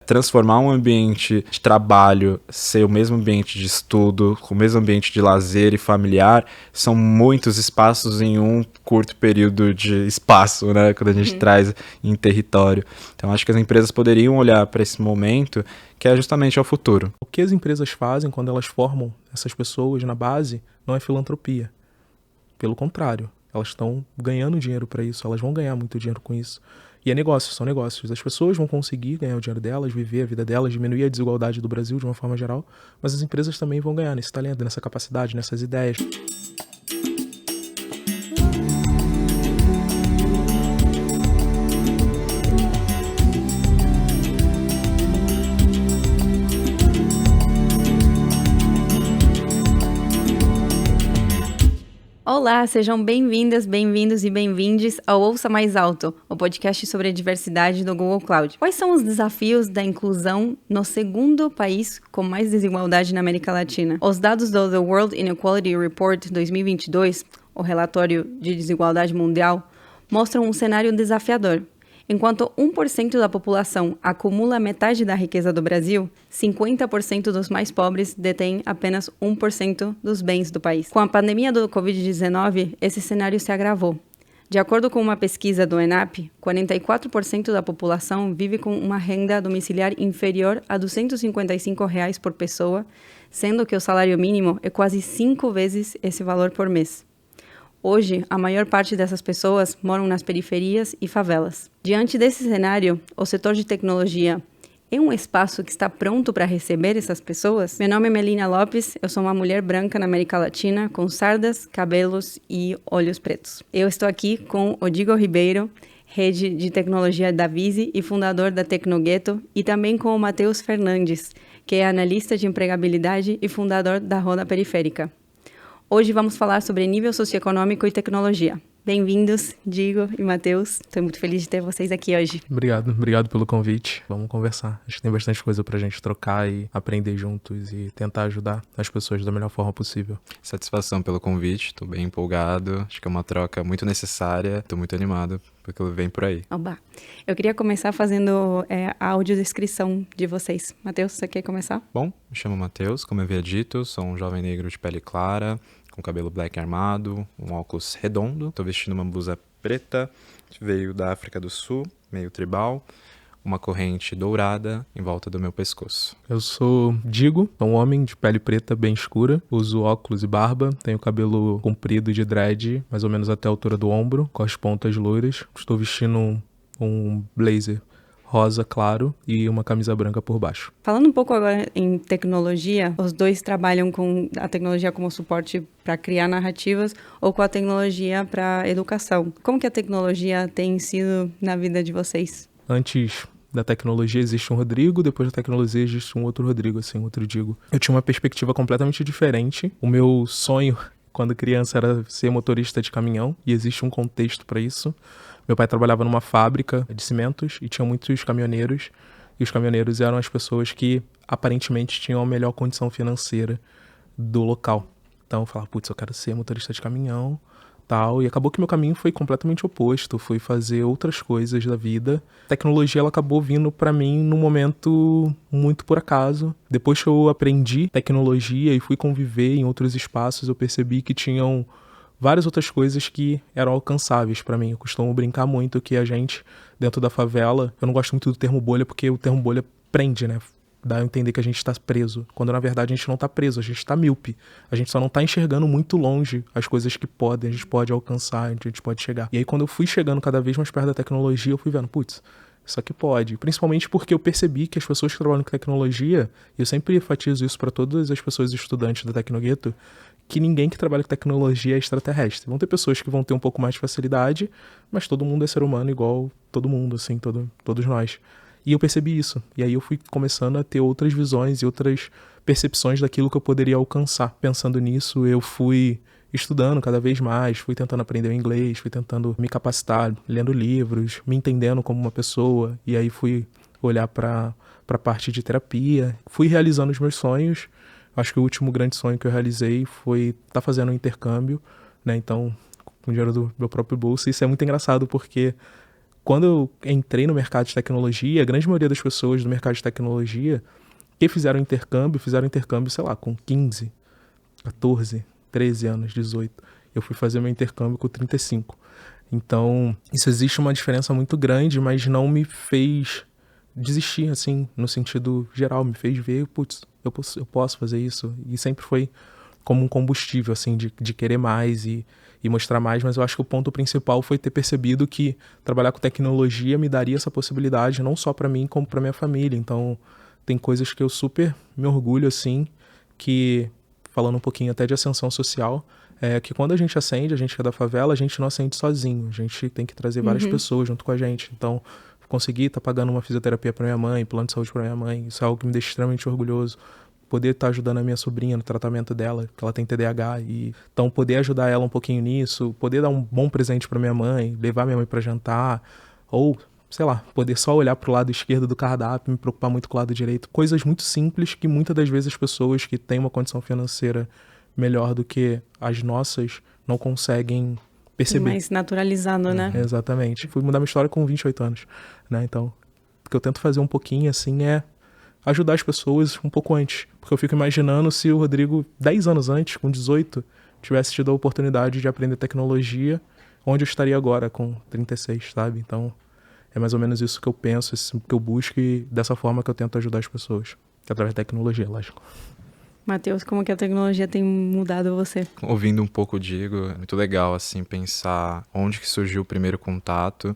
transformar um ambiente de trabalho ser o mesmo ambiente de estudo, o mesmo ambiente de lazer e familiar, são muitos espaços em um curto período de espaço, né? Quando a gente traz em território. Então, acho que as empresas poderiam olhar para esse momento, que é justamente o futuro. O que as empresas fazem quando elas formam essas pessoas na base não é filantropia. Pelo contrário, elas estão ganhando dinheiro para isso, elas vão ganhar muito dinheiro com isso. E é negócio, são negócios. As pessoas vão conseguir ganhar o dinheiro delas, viver a vida delas, diminuir a desigualdade do Brasil de uma forma geral, mas as empresas também vão ganhar nesse talento, nessa capacidade, nessas ideias. Olá, sejam bem-vindas, bem-vindos e bem-vindes ao Ouça Mais Alto, o podcast sobre a diversidade do Google Cloud. Quais são os desafios da inclusão no segundo país com mais desigualdade na América Latina? Os dados do The World Inequality Report 2022, o relatório de desigualdade mundial, mostram um cenário desafiador. Enquanto 1% da população acumula metade da riqueza do Brasil, 50% dos mais pobres detêm apenas 1% dos bens do país. Com a pandemia do Covid-19, esse cenário se agravou. De acordo com uma pesquisa do ENAP, 44% da população vive com uma renda domiciliar inferior a R$ 255 por pessoa, sendo que o salário mínimo é quase 5 vezes esse valor por mês. Hoje, a maior parte dessas pessoas moram nas periferias e favelas. Diante desse cenário, o setor de tecnologia é um espaço que está pronto para receber essas pessoas? Meu nome é Melina Lopes, eu sou uma mulher branca na América Latina, com sardas, cabelos e olhos pretos. Eu estou aqui com o Diego Ribeiro, rede de tecnologia da Visi e fundador da Tecnogueto, e também com o Matheus Fernandes, que é analista de empregabilidade e fundador da Roda Periférica. Hoje vamos falar sobre nível socioeconômico e tecnologia. Bem-vindos, Diego e Matheus. Estou muito feliz de ter vocês aqui hoje. Obrigado pelo convite. Vamos conversar. Acho que tem bastante coisa pra gente trocar e aprender juntos e tentar ajudar as pessoas da melhor forma possível. Satisfação pelo convite, estou bem empolgado. Acho que é uma troca muito necessária. Estou muito animado porque vem por aí. Oba! Eu queria começar fazendo a audiodescrição de vocês. Matheus, você quer começar? Bom, me chamo Matheus, como eu havia dito, sou um jovem negro de pele clara, com cabelo black armado, um óculos redondo. Estou vestindo uma blusa preta, que veio da África do Sul, meio tribal, uma corrente dourada em volta do meu pescoço. Eu sou Diego, sou um homem de pele preta bem escura, uso óculos e barba, tenho cabelo comprido de dread, mais ou menos até a altura do ombro, com as pontas loiras. Estou vestindo um blazer rosa claro e uma camisa branca por baixo. Falando um pouco agora em tecnologia, os dois trabalham com a tecnologia como suporte para criar narrativas ou com a tecnologia para educação. Como que a tecnologia tem sido na vida de vocês? Antes da tecnologia existe um Rodrigo, depois da tecnologia existe um outro Rodrigo, assim, outro Diego. Eu tinha uma perspectiva completamente diferente. O meu sonho, quando criança, era ser motorista de caminhão, e existe um contexto para isso. Meu pai trabalhava numa fábrica de cimentos e tinha muitos caminhoneiros, e os caminhoneiros eram as pessoas que aparentemente tinham a melhor condição financeira do local. Então eu falava, putz, eu quero ser motorista de caminhão, tal, e acabou que meu caminho foi completamente oposto, fui fazer outras coisas da vida. A tecnologia ela acabou vindo para mim num momento muito por acaso. Depois que eu aprendi tecnologia e fui conviver em outros espaços, eu percebi que tinham várias outras coisas que eram alcançáveis para mim. Eu costumo brincar muito que a gente, dentro da favela, eu não gosto muito do termo bolha, porque o termo bolha prende, né? Dá a entender que a gente está preso, quando na verdade a gente não está preso, a gente está míope. A gente só não está enxergando muito longe as coisas que a gente pode alcançar, onde a gente pode chegar. E aí quando eu fui chegando cada vez mais perto da tecnologia, eu fui vendo, putz, isso aqui pode. Principalmente porque eu percebi que as pessoas que trabalham com tecnologia, e eu sempre enfatizo isso para todas as pessoas estudantes da Tecnogueto, que ninguém que trabalha com tecnologia é extraterrestre. Vão ter pessoas que vão ter um pouco mais de facilidade, mas todo mundo é ser humano igual todo mundo, assim, todos nós. E eu percebi isso. E aí eu fui começando a ter outras visões e outras percepções daquilo que eu poderia alcançar. Pensando nisso, eu fui estudando cada vez mais, fui tentando aprender o inglês, fui tentando me capacitar, lendo livros, me entendendo como uma pessoa. E aí fui olhar para a parte de terapia. Fui realizando os meus sonhos. Acho que o último grande sonho que eu realizei foi estar fazendo um intercâmbio, né? Então, com o dinheiro do meu próprio bolso. Isso é muito engraçado porque quando eu entrei no mercado de tecnologia, a grande maioria das pessoas do mercado de tecnologia que fizeram intercâmbio, sei lá, com 15, 14, 13 anos, 18. Eu fui fazer meu intercâmbio com 35. Então, isso existe uma diferença muito grande, mas não me fez desistir, assim, no sentido geral. Me fez ver, putz, eu posso fazer isso. E sempre foi como um combustível, assim, de querer mais e mostrar mais. Mas eu acho que o ponto principal foi ter percebido que trabalhar com tecnologia me daria essa possibilidade, não só para mim, como para minha família. Então, tem coisas que eu super me orgulho, assim, que, falando um pouquinho até de ascensão social, é que quando a gente acende, a gente que é da favela, a gente não acende sozinho. A gente tem que trazer várias pessoas junto com a gente. Então, conseguir estar pagando uma fisioterapia para minha mãe, plano de saúde para minha mãe, isso é algo que me deixa extremamente orgulhoso. Poder estar ajudando a minha sobrinha no tratamento dela, que ela tem TDAH, e então poder ajudar ela um pouquinho nisso, poder dar um bom presente para minha mãe, levar minha mãe para jantar, ou, sei lá, poder só olhar pro lado esquerdo do cardápio, me preocupar muito com o lado direito. Coisas muito simples que muitas das vezes as pessoas que têm uma condição financeira melhor do que as nossas não conseguem perceber. Mais naturalizado, né? Exatamente. Fui mudar minha história com 28 anos, né? Então, o que eu tento fazer um pouquinho, assim, é ajudar as pessoas um pouco antes. Porque eu fico imaginando se o Rodrigo, 10 anos antes, com 18, tivesse tido a oportunidade de aprender tecnologia, onde eu estaria agora, com 36, sabe? Então, é mais ou menos isso que eu penso, isso que eu busco e dessa forma que eu tento ajudar as pessoas. Através da tecnologia, lógico. Matheus, como que a tecnologia tem mudado você? Ouvindo um pouco o Diego, é muito legal, assim, pensar onde que surgiu o primeiro contato.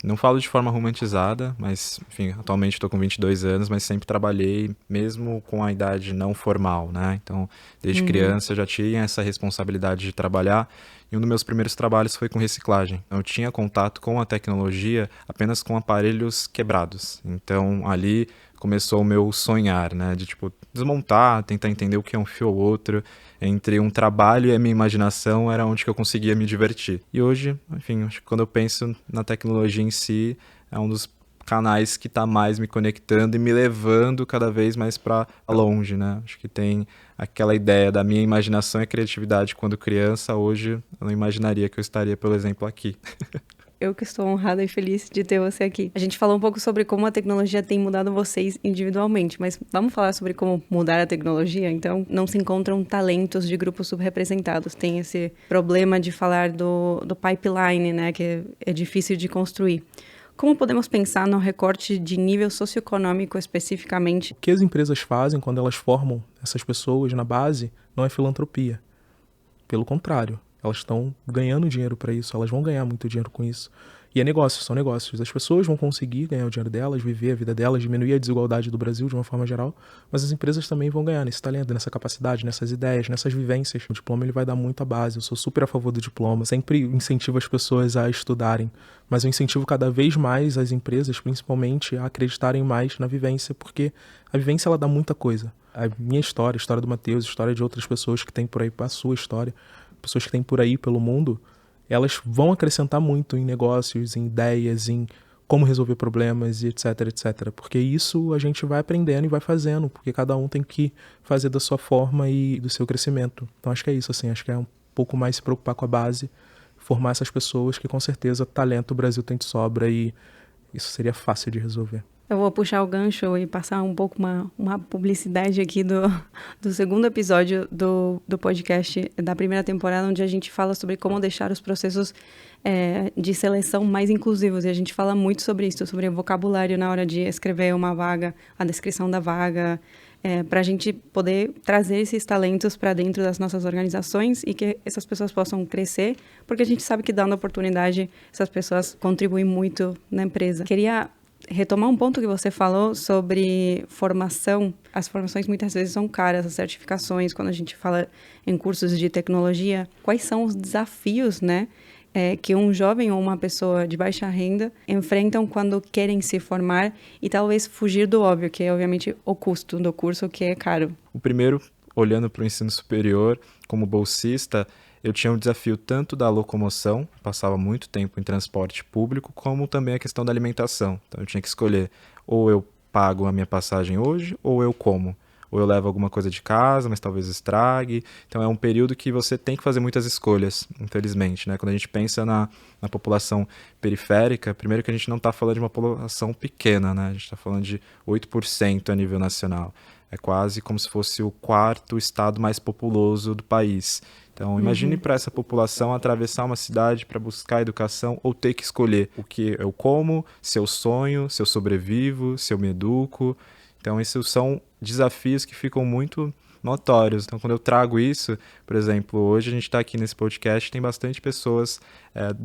Não falo de forma romantizada, mas, enfim, atualmente estou com 22 anos, mas sempre trabalhei, mesmo com a idade não formal, né? Então, desde criança eu já tinha essa responsabilidade de trabalhar, e um dos meus primeiros trabalhos foi com reciclagem. Eu tinha contato com a tecnologia apenas com aparelhos quebrados. Então, ali começou o meu sonhar, né? De, tipo, desmontar, tentar entender o que é um fio ou outro. Entre um trabalho e a minha imaginação era onde que eu conseguia me divertir. E hoje, enfim, acho que quando eu penso na tecnologia em si, é um dos canais que está mais me conectando e me levando cada vez mais para longe, né? Acho que tem aquela ideia da minha imaginação e criatividade quando criança. Hoje eu não imaginaria que eu estaria, por exemplo, aqui. Eu que estou honrada e feliz de ter você aqui. A gente falou um pouco sobre como a tecnologia tem mudado vocês individualmente, mas vamos falar sobre como mudar a tecnologia? Então, não se encontram talentos de grupos subrepresentados. Tem esse problema de falar do pipeline, né, que é difícil de construir. Como podemos pensar no recorte de nível socioeconômico especificamente? O que as empresas fazem quando elas formam essas pessoas na base não é filantropia. Pelo contrário. Elas estão ganhando dinheiro para isso, elas vão ganhar muito dinheiro com isso. E é negócio, são negócios. As pessoas vão conseguir ganhar o dinheiro delas, viver a vida delas, diminuir a desigualdade do Brasil de uma forma geral, mas as empresas também vão ganhar nesse talento, nessa capacidade, nessas ideias, nessas vivências. O diploma ele vai dar muita base, eu sou super a favor do diploma, sempre incentivo as pessoas a estudarem, mas eu incentivo cada vez mais as empresas, principalmente, a acreditarem mais na vivência, porque a vivência ela dá muita coisa. A minha história, a história do Matheus, a história de outras pessoas que têm por aí a sua história, pessoas que têm por aí pelo mundo, elas vão acrescentar muito em negócios, em ideias, em como resolver problemas e etc, etc. Porque isso a gente vai aprendendo e vai fazendo, porque cada um tem que fazer da sua forma e do seu crescimento. Então acho que é isso, assim, acho que é um pouco mais se preocupar com a base, formar essas pessoas que com certeza talento o Brasil tem de sobra e isso seria fácil de resolver. Eu vou puxar o gancho e passar um pouco uma publicidade aqui do segundo episódio do podcast da primeira temporada, onde a gente fala sobre como deixar os processos de seleção mais inclusivos. E a gente fala muito sobre isso, sobre o vocabulário na hora de escrever uma vaga, a descrição da vaga, para a gente poder trazer esses talentos para dentro das nossas organizações e que essas pessoas possam crescer, porque a gente sabe que dando oportunidade, essas pessoas contribuem muito na empresa. Queria retomar um ponto que você falou sobre formação. As formações muitas vezes são caras, as certificações, quando a gente fala em cursos de tecnologia. Quais são os desafios, né, que um jovem ou uma pessoa de baixa renda enfrentam quando querem se formar e talvez fugir do óbvio, que é obviamente o custo do curso, que é caro? O primeiro, olhando para o ensino superior, como bolsista, eu tinha um desafio tanto da locomoção, passava muito tempo em transporte público, como também a questão da alimentação. Então eu tinha que escolher, ou eu pago a minha passagem hoje, ou eu como. ou eu levo alguma coisa de casa, mas talvez estrague. Então é um período que você tem que fazer muitas escolhas, infelizmente, né? Quando a gente pensa na população periférica, primeiro que a gente não está falando de uma população pequena, né? A gente está falando de 8% a nível nacional. É quase como se fosse o quarto estado mais populoso do país. Então, imagine para essa população atravessar uma cidade para buscar educação ou ter que escolher o que eu como, se eu sonho, se eu sobrevivo, se eu me educo. Então, esses são desafios que ficam muito notórios. Então, quando eu trago isso, por exemplo, hoje a gente está aqui nesse podcast, tem bastante pessoas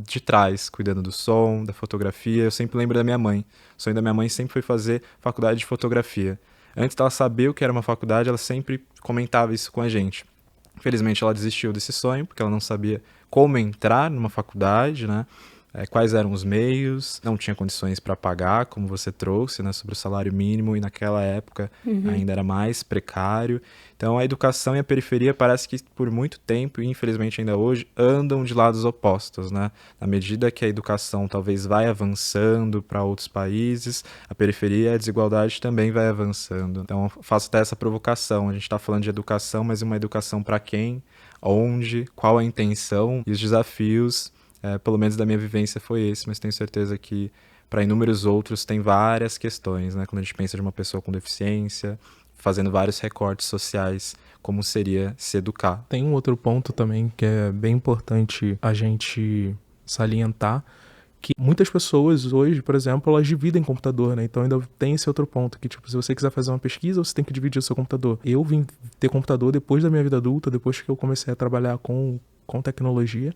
de trás, cuidando do som, da fotografia. Eu sempre lembro da minha mãe. O sonho da minha mãe sempre foi fazer faculdade de fotografia. Antes dela saber o que era uma faculdade, ela sempre comentava isso com a gente. Infelizmente, ela desistiu desse sonho, porque ela não sabia como entrar numa faculdade, né? Quais eram os meios, não tinha condições para pagar, como você trouxe, né, sobre o salário mínimo, e naquela época ainda era mais precário. Então, a educação e a periferia parece que por muito tempo, e infelizmente ainda hoje, andam de lados opostos, né? Na medida que a educação talvez vai avançando para outros países, a periferia e a desigualdade também vai avançando. Então, eu faço até essa provocação. A gente está falando de educação, mas uma educação para quem, onde, qual a intenção e os desafios. Pelo menos da minha vivência foi esse, mas tenho certeza que para inúmeros outros tem várias questões, né? Quando a gente pensa de uma pessoa com deficiência, fazendo vários recortes sociais, como seria se educar. Tem um outro ponto também que é bem importante a gente salientar, que muitas pessoas hoje, por exemplo, elas dividem computador, né? Então ainda tem esse outro ponto, que tipo, se você quiser fazer uma pesquisa, você tem que dividir o seu computador. Eu vim ter computador depois da minha vida adulta, depois que eu comecei a trabalhar com tecnologia,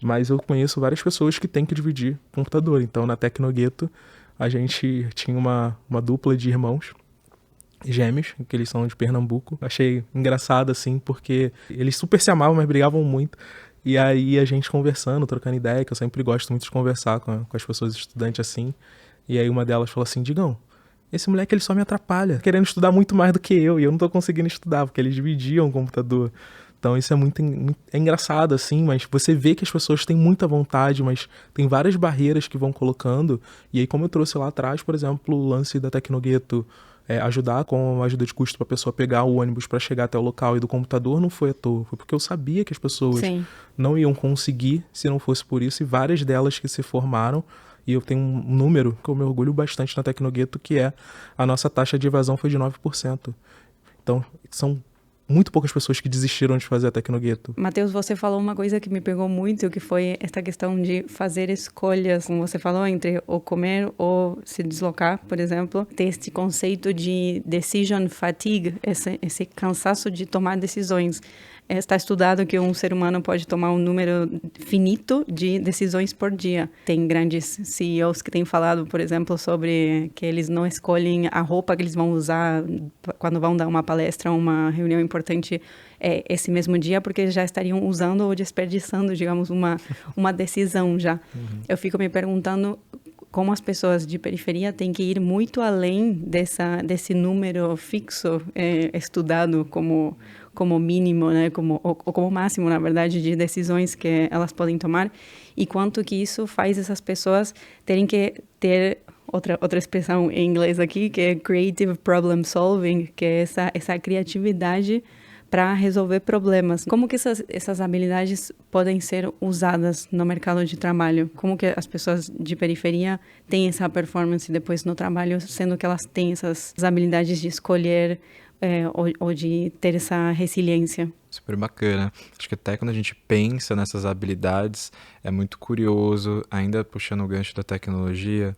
mas eu conheço várias pessoas que têm que dividir computador. Então, na Tecnogueto, a gente tinha uma dupla de irmãos gêmeos, que eles são de Pernambuco. Achei engraçado, assim, porque eles super se amavam, mas brigavam muito. E aí, a gente conversando, trocando ideia, que eu sempre gosto muito de conversar com as pessoas estudantes assim. E aí, uma delas falou assim, Digão, esse moleque ele só me atrapalha, querendo estudar muito mais do que eu, e eu não tô conseguindo estudar, porque eles dividiam o computador. Então isso é muito engraçado, assim, mas você vê que as pessoas têm muita vontade, mas tem várias barreiras que vão colocando. E aí, como eu trouxe lá atrás, por exemplo, o lance da Tecnogueto, ajudar com a ajuda de custo para a pessoa pegar o ônibus para chegar até o local e do computador, não foi à toa. Foi porque eu sabia que as pessoas não iam conseguir se não fosse por isso, e várias delas que se formaram. E eu tenho um número que eu me orgulho bastante na Tecnogueto, que é a nossa taxa de evasão foi de 9%. Então, são muito poucas pessoas que desistiram de fazer a Tecnogueto. Matheus, você falou uma coisa que me pegou muito, que foi essa questão de fazer escolhas, como você falou, entre ou comer ou se deslocar, por exemplo. Ter esse conceito de decision fatigue, esse cansaço de tomar decisões. Está estudado que um ser humano pode tomar um número finito de decisões por dia. Tem grandes CEOs que têm falado, por exemplo, sobre que eles não escolhem a roupa que eles vão usar quando vão dar uma palestra ou uma reunião importante esse mesmo dia, porque já estariam usando ou desperdiçando, digamos, uma decisão já. Eu fico me perguntando como as pessoas de periferia têm que ir muito além desse número fixo estudado como mínimo, né, ou como máximo, na verdade, de decisões que elas podem tomar, e quanto que isso faz essas pessoas terem que ter outra expressão em inglês aqui, que é creative problem solving, que é essa criatividade para resolver problemas. Como que essas habilidades podem ser usadas no mercado de trabalho? Como que as pessoas de periferia têm essa performance depois no trabalho, sendo que elas têm essas habilidades de escolher ou de ter essa resiliência? Super bacana. Acho que até quando a gente pensa nessas habilidades, é muito curioso, ainda puxando o gancho da tecnologia,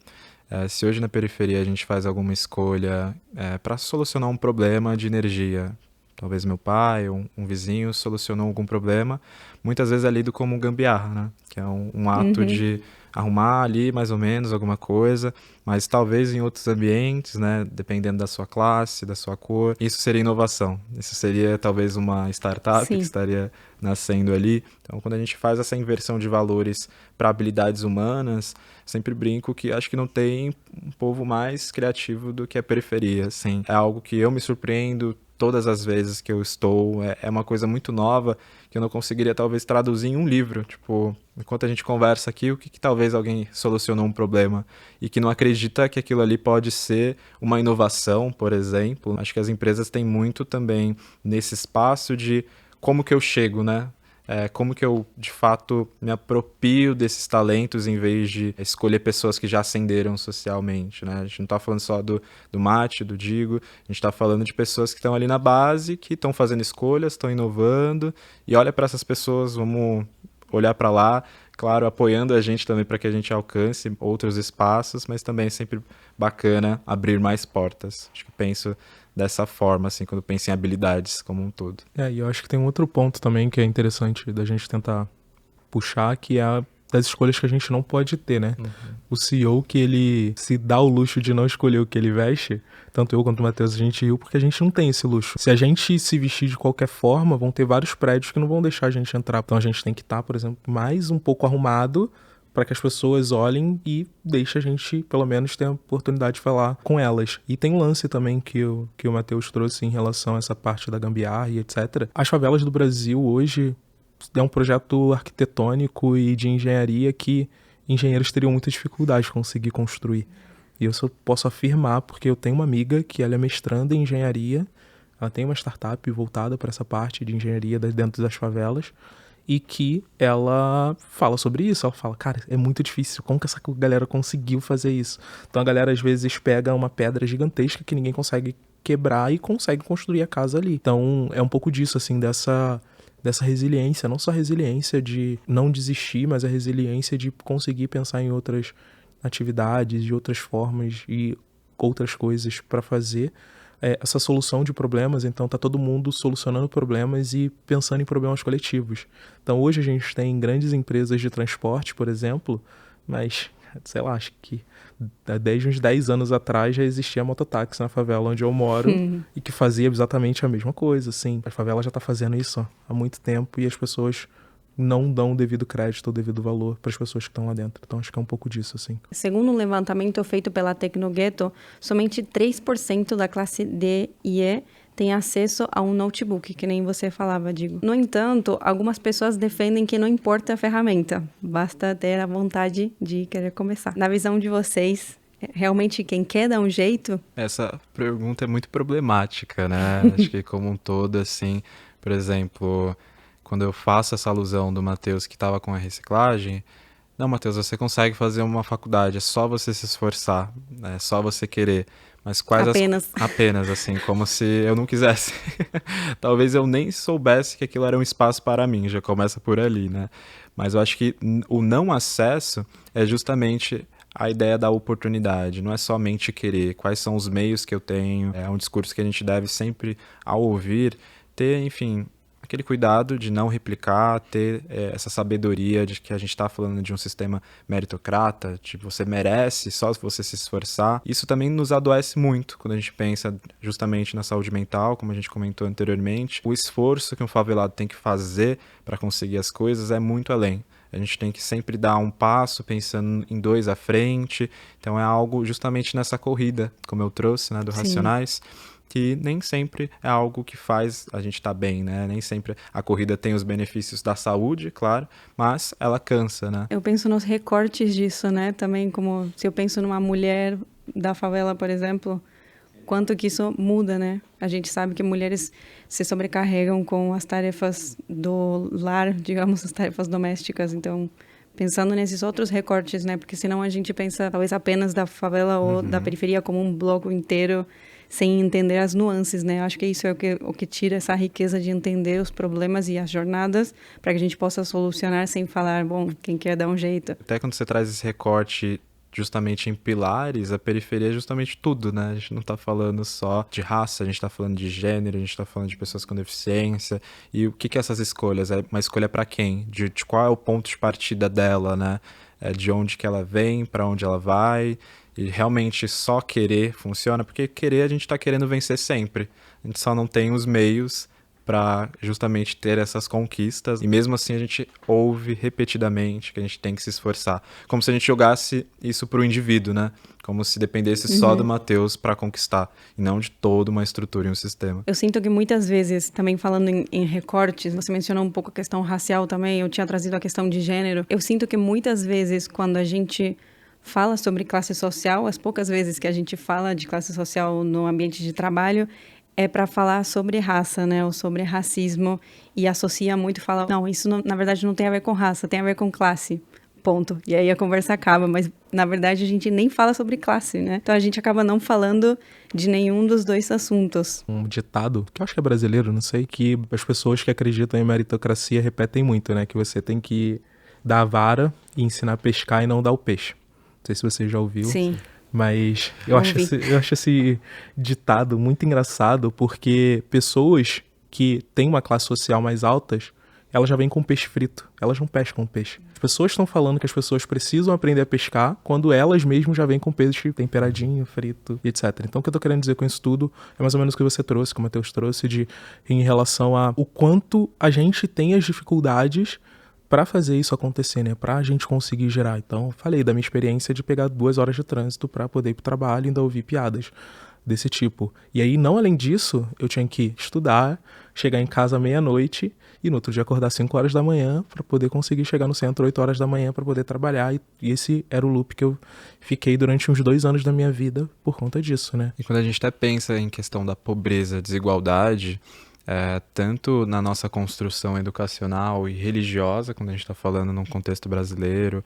se hoje na periferia a gente faz alguma escolha para solucionar um problema de energia, talvez meu pai ou um vizinho solucionou algum problema, muitas vezes é lido como gambiarra, né? Que é um ato de arrumar ali mais ou menos alguma coisa, mas talvez em outros ambientes, né, dependendo da sua classe, da sua cor, isso seria inovação. Isso seria talvez uma startup que estaria nascendo ali. Então, quando a gente faz essa inversão de valores para habilidades humanas, sempre brinco que acho que não tem um povo mais criativo do que a periferia. Assim. É algo que eu me surpreendo todas as vezes que eu estou. É uma coisa muito nova que eu não conseguiria talvez traduzir em um livro. Tipo, enquanto a gente conversa aqui, o que talvez alguém solucionou um problema e que não acredita que aquilo ali pode ser uma inovação, por exemplo. Acho que as empresas têm muito também nesse espaço de como que eu chego, né? Como que eu, de fato, me aproprio desses talentos em vez de escolher pessoas que já ascenderam socialmente, né? A gente não está falando só do Mate, do Digo, a gente está falando de pessoas que estão ali na base, que estão fazendo escolhas, estão inovando, e olha para essas pessoas, vamos olhar para lá, claro, apoiando a gente também para que a gente alcance outros espaços, mas também é sempre bacana abrir mais portas. Acho que penso dessa forma, assim, quando penso em habilidades como um todo. E eu acho que tem um outro ponto também que é interessante da gente tentar puxar, que é das escolhas que a gente não pode ter, né? O CEO que ele se dá o luxo de não escolher o que ele veste, tanto eu quanto o Matheus, a gente riu porque a gente não tem esse luxo. Se a gente se vestir de qualquer forma, vão ter vários prédios que não vão deixar a gente entrar. Então a gente tem que estar, por exemplo, mais um pouco arrumado para que as pessoas olhem e deixem a gente, pelo menos, ter a oportunidade de falar com elas. E tem um lance também que o Matheus trouxe em relação a essa parte da gambiarra e etc. As favelas do Brasil hoje é um projeto arquitetônico e de engenharia que engenheiros teriam muita dificuldade de conseguir construir. E eu só posso afirmar porque eu tenho uma amiga que ela é mestranda em engenharia, ela tem uma startup voltada para essa parte de engenharia dentro das favelas, e que ela fala sobre isso. Ela fala, cara, é muito difícil, como que essa galera conseguiu fazer isso? Então a galera às vezes pega uma pedra gigantesca que ninguém consegue quebrar e consegue construir a casa ali. Então é um pouco disso, assim, dessa resiliência, não só a resiliência de não desistir, mas a resiliência de conseguir pensar em outras atividades, de outras formas e outras coisas para fazer essa solução de problemas. Então tá todo mundo solucionando problemas e pensando em problemas coletivos. Então hoje a gente tem grandes empresas de transporte, por exemplo, mas, sei lá, acho que desde uns 10 anos atrás já existia mototáxi na favela onde eu moro e que fazia exatamente a mesma coisa, assim. A favela já tá fazendo isso há muito tempo e as pessoas não dão o devido crédito ou o devido valor para as pessoas que estão lá dentro. Então, acho que é um pouco disso, assim. Segundo um levantamento feito pela Tecnogueto, somente 3% da classe D e E tem acesso a um notebook, que nem você falava, Digo. No entanto, algumas pessoas defendem que não importa a ferramenta, basta ter a vontade de querer começar. Na visão de vocês, realmente quem quer dar um jeito? Essa pergunta é muito problemática, né? Acho que como um todo, assim, por exemplo, quando eu faço essa alusão do Matheus que estava com a reciclagem, não, Matheus, você consegue fazer uma faculdade, é só você se esforçar, é só você querer. Mas quais apenas, assim, como se eu não quisesse. Talvez eu nem soubesse que aquilo era um espaço para mim, já começa por ali, né? Mas eu acho que o não acesso é justamente a ideia da oportunidade, não é somente querer, quais são os meios que eu tenho, é um discurso que a gente deve sempre, ao ouvir, ter, enfim, aquele cuidado de não replicar, ter essa sabedoria de que a gente está falando de um sistema meritocrata, de você merece só se você se esforçar. Isso também nos adoece muito quando a gente pensa justamente na saúde mental, como a gente comentou anteriormente. O esforço que um favelado tem que fazer para conseguir as coisas é muito além. A gente tem que sempre dar um passo pensando em 2 à frente. Então é algo justamente nessa corrida, como eu trouxe, né, do Racionais, que nem sempre é algo que faz a gente estar bem, né? Nem sempre a corrida tem os benefícios da saúde, claro, mas ela cansa, né? Eu penso nos recortes disso, né? Também como se eu penso numa mulher da favela, por exemplo, quanto que isso muda, né? A gente sabe que mulheres se sobrecarregam com as tarefas do lar, digamos, as tarefas domésticas, então pensando nesses outros recortes, né? Porque senão a gente pensa talvez apenas da favela ou da periferia como um bloco inteiro, sem entender as nuances, né? Eu acho que isso é o que tira essa riqueza de entender os problemas e as jornadas para que a gente possa solucionar sem falar, bom, quem quer dar um jeito. Até quando você traz esse recorte justamente em pilares, a periferia é justamente tudo, né? A gente não tá falando só de raça, a gente tá falando de gênero, a gente tá falando de pessoas com deficiência. E o que essas escolhas? É uma escolha para quem? De qual é o ponto de partida dela, né? De onde que ela vem, para onde ela vai. E realmente só querer funciona, porque querer a gente tá querendo vencer sempre. A gente só não tem os meios para justamente ter essas conquistas. E mesmo assim a gente ouve repetidamente que a gente tem que se esforçar. Como se a gente jogasse isso pro indivíduo, né? Como se dependesse só do Matheus para conquistar, e não de toda uma estrutura e um sistema. Eu sinto que muitas vezes, também falando em recortes, você mencionou um pouco a questão racial também, eu tinha trazido a questão de gênero. Eu sinto que muitas vezes, quando a gente fala sobre classe social, as poucas vezes que a gente fala de classe social no ambiente de trabalho, é para falar sobre raça, né, ou sobre racismo, e associa muito, fala, não, isso não, na verdade não tem a ver com raça, tem a ver com classe. Ponto. E aí a conversa acaba, mas na verdade a gente nem fala sobre classe, né? Então a gente acaba não falando de nenhum dos dois assuntos. Um ditado, que eu acho que é brasileiro, não sei, que as pessoas que acreditam em meritocracia repetem muito, né? Que você tem que dar a vara e ensinar a pescar e não dar o peixe. Não sei se você já ouviu. Sim. Mas eu acho esse ditado muito engraçado, porque pessoas que têm uma classe social mais altas, elas já vêm com peixe frito, elas não pescam peixe. As pessoas estão falando que as pessoas precisam aprender a pescar quando elas mesmas já vêm com peixe temperadinho, frito, etc. Então o que eu tô querendo dizer com isso tudo é mais ou menos o que você trouxe, que o Matheus trouxe, em relação a o quanto a gente tem as dificuldades para fazer isso acontecer, né? Pra gente conseguir gerar. Então, eu falei da minha experiência de pegar 2 horas de trânsito para poder ir pro trabalho e ainda ouvir piadas desse tipo. E aí, não além disso, eu tinha que estudar, chegar em casa meia-noite e no outro dia acordar 5 horas da manhã para poder conseguir chegar no centro 8 horas da manhã para poder trabalhar. E esse era o loop que eu fiquei durante uns 2 anos da minha vida por conta disso, né? E quando a gente até pensa em questão da pobreza, desigualdade, tanto na nossa construção educacional e religiosa, quando a gente está falando num contexto brasileiro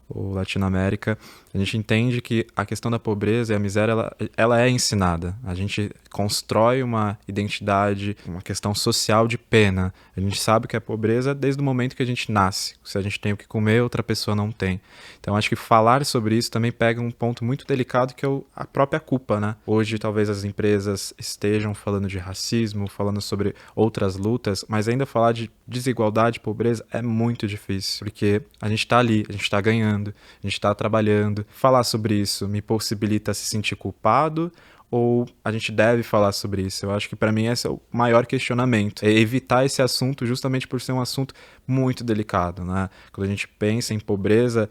ou Latinoamérica, a gente entende que a questão da pobreza e a miséria, ela é ensinada. A gente constrói uma identidade, uma questão social de pena. A gente sabe que é pobreza desde o momento que a gente nasce. Se a gente tem o que comer, outra pessoa não tem. Então, acho que falar sobre isso também pega um ponto muito delicado, que é a própria culpa, né? Hoje, talvez as empresas estejam falando de racismo, falando sobre outras lutas, mas ainda falar de desigualdade, pobreza, é muito difícil, porque a gente está ali, a gente está ganhando, a gente está trabalhando. Falar sobre isso me possibilita se sentir culpado, ou a gente deve falar sobre isso? Eu acho que para mim esse é o maior questionamento, é evitar esse assunto justamente por ser um assunto muito delicado, né? Quando a gente pensa em pobreza,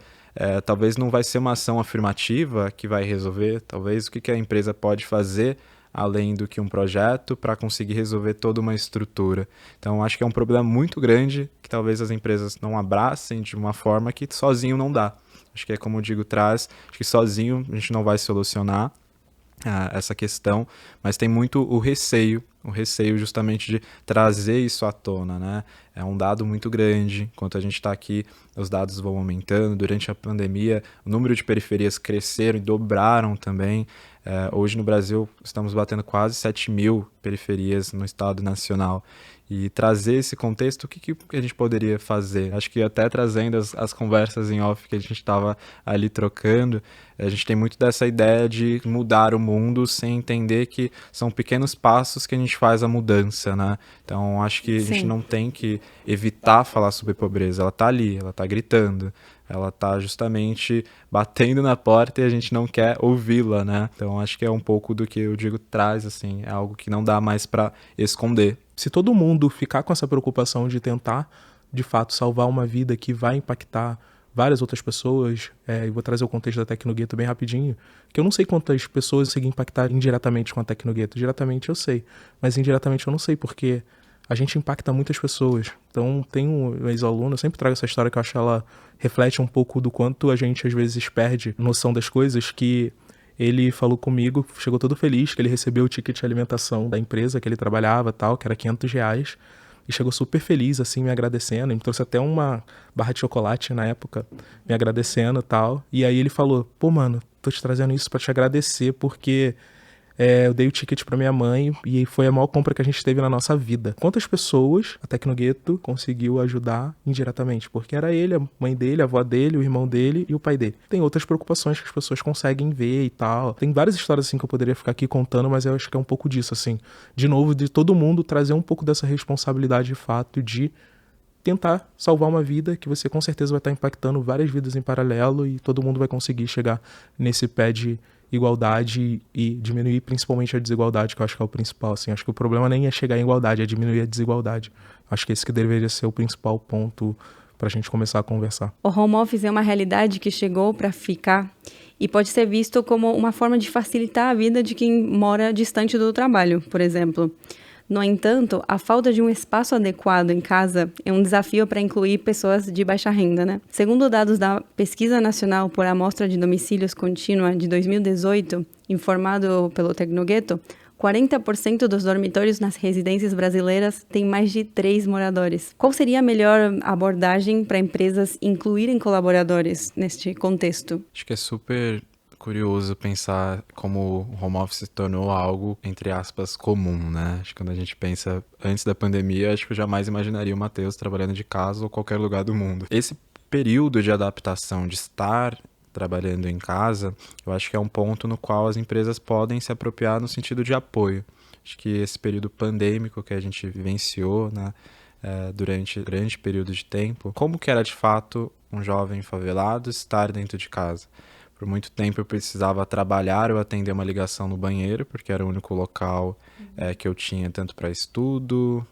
talvez não vai ser uma ação afirmativa que vai resolver, talvez o que a empresa pode fazer além do que um projeto para conseguir resolver toda uma estrutura. Então, acho que é um problema muito grande que talvez as empresas não abracem de uma forma que sozinho não dá. Acho que é como o Diego traz, acho que sozinho a gente não vai solucionar essa questão, mas tem muito o receio justamente de trazer isso à tona, né? É um dado muito grande. Enquanto a gente está aqui, os dados vão aumentando. Durante a pandemia, o número de periferias cresceram e dobraram também. Hoje no Brasil estamos batendo quase 7.000 periferias no estado nacional. E trazer esse contexto, o que a gente poderia fazer? Acho que até trazendo as conversas em off que a gente estava ali trocando, a gente tem muito dessa ideia de mudar o mundo sem entender que são pequenos passos que a gente faz a mudança, né? Então acho que a gente não tem que evitar falar sobre pobreza, ela está ali, ela está gritando. Ela está justamente batendo na porta e a gente não quer ouvi-la, né? Então acho que é um pouco do que o Diego traz, assim, é algo que não dá mais para esconder. Se todo mundo ficar com essa preocupação de tentar, de fato, salvar uma vida que vai impactar várias outras pessoas, e vou trazer o contexto da Tecnogueto bem rapidinho, que eu não sei quantas pessoas conseguem impactar indiretamente com a Tecnogueto. Diretamente eu sei, mas indiretamente eu não sei, porque a gente impacta muitas pessoas. Então, tem um ex-aluno, eu sempre trago essa história que eu acho que ela reflete um pouco do quanto a gente, às vezes, perde noção das coisas, que ele falou comigo, chegou todo feliz, que ele recebeu o ticket de alimentação da empresa que ele trabalhava, tal, que era R$500, e chegou super feliz, assim, me agradecendo, ele me trouxe até uma barra de chocolate na época, me agradecendo e tal, e aí ele falou, pô, mano, tô te trazendo isso pra te agradecer, porque eu dei o ticket pra minha mãe e foi a maior compra que a gente teve na nossa vida. Quantas pessoas a Tecnogueto conseguiu ajudar indiretamente? Porque era ele, a mãe dele, a avó dele, o irmão dele e o pai dele. Tem outras preocupações que as pessoas conseguem ver e tal. Tem várias histórias assim que eu poderia ficar aqui contando, mas eu acho que é um pouco disso, assim. De novo, de todo mundo trazer um pouco dessa responsabilidade de fato de tentar salvar uma vida que você com certeza vai estar impactando várias vidas em paralelo e todo mundo vai conseguir chegar nesse pé de igualdade e diminuir principalmente a desigualdade, que eu acho que é o principal, assim. Acho que o problema nem é chegar em igualdade, é diminuir a desigualdade. Acho que esse que deveria ser o principal ponto para a gente começar a conversar. O home office é uma realidade que chegou para ficar e pode ser visto como uma forma de facilitar a vida de quem mora distante do trabalho, por exemplo. No entanto, a falta de um espaço adequado em casa é um desafio para incluir pessoas de baixa renda, né? Segundo dados da Pesquisa Nacional por Amostra de Domicílios Contínua de 2018, informado pelo Tecnogueto, 40% dos dormitórios nas residências brasileiras têm mais de 3 moradores. Qual seria a melhor abordagem para empresas incluírem colaboradores neste contexto? Acho que é super curioso pensar como o home office se tornou algo, entre aspas, comum, né? Acho que quando a gente pensa antes da pandemia, acho que eu jamais imaginaria o Matheus trabalhando de casa ou qualquer lugar do mundo. Esse período de adaptação, de estar trabalhando em casa, eu acho que é um ponto no qual as empresas podem se apropriar no sentido de apoio. Acho que esse período pandêmico que a gente vivenciou, né, durante grande período de tempo, como que era de fato um jovem favelado estar dentro de casa? Por muito tempo eu precisava trabalhar ou atender uma ligação no banheiro, porque era o único local que eu tinha tanto para estudo,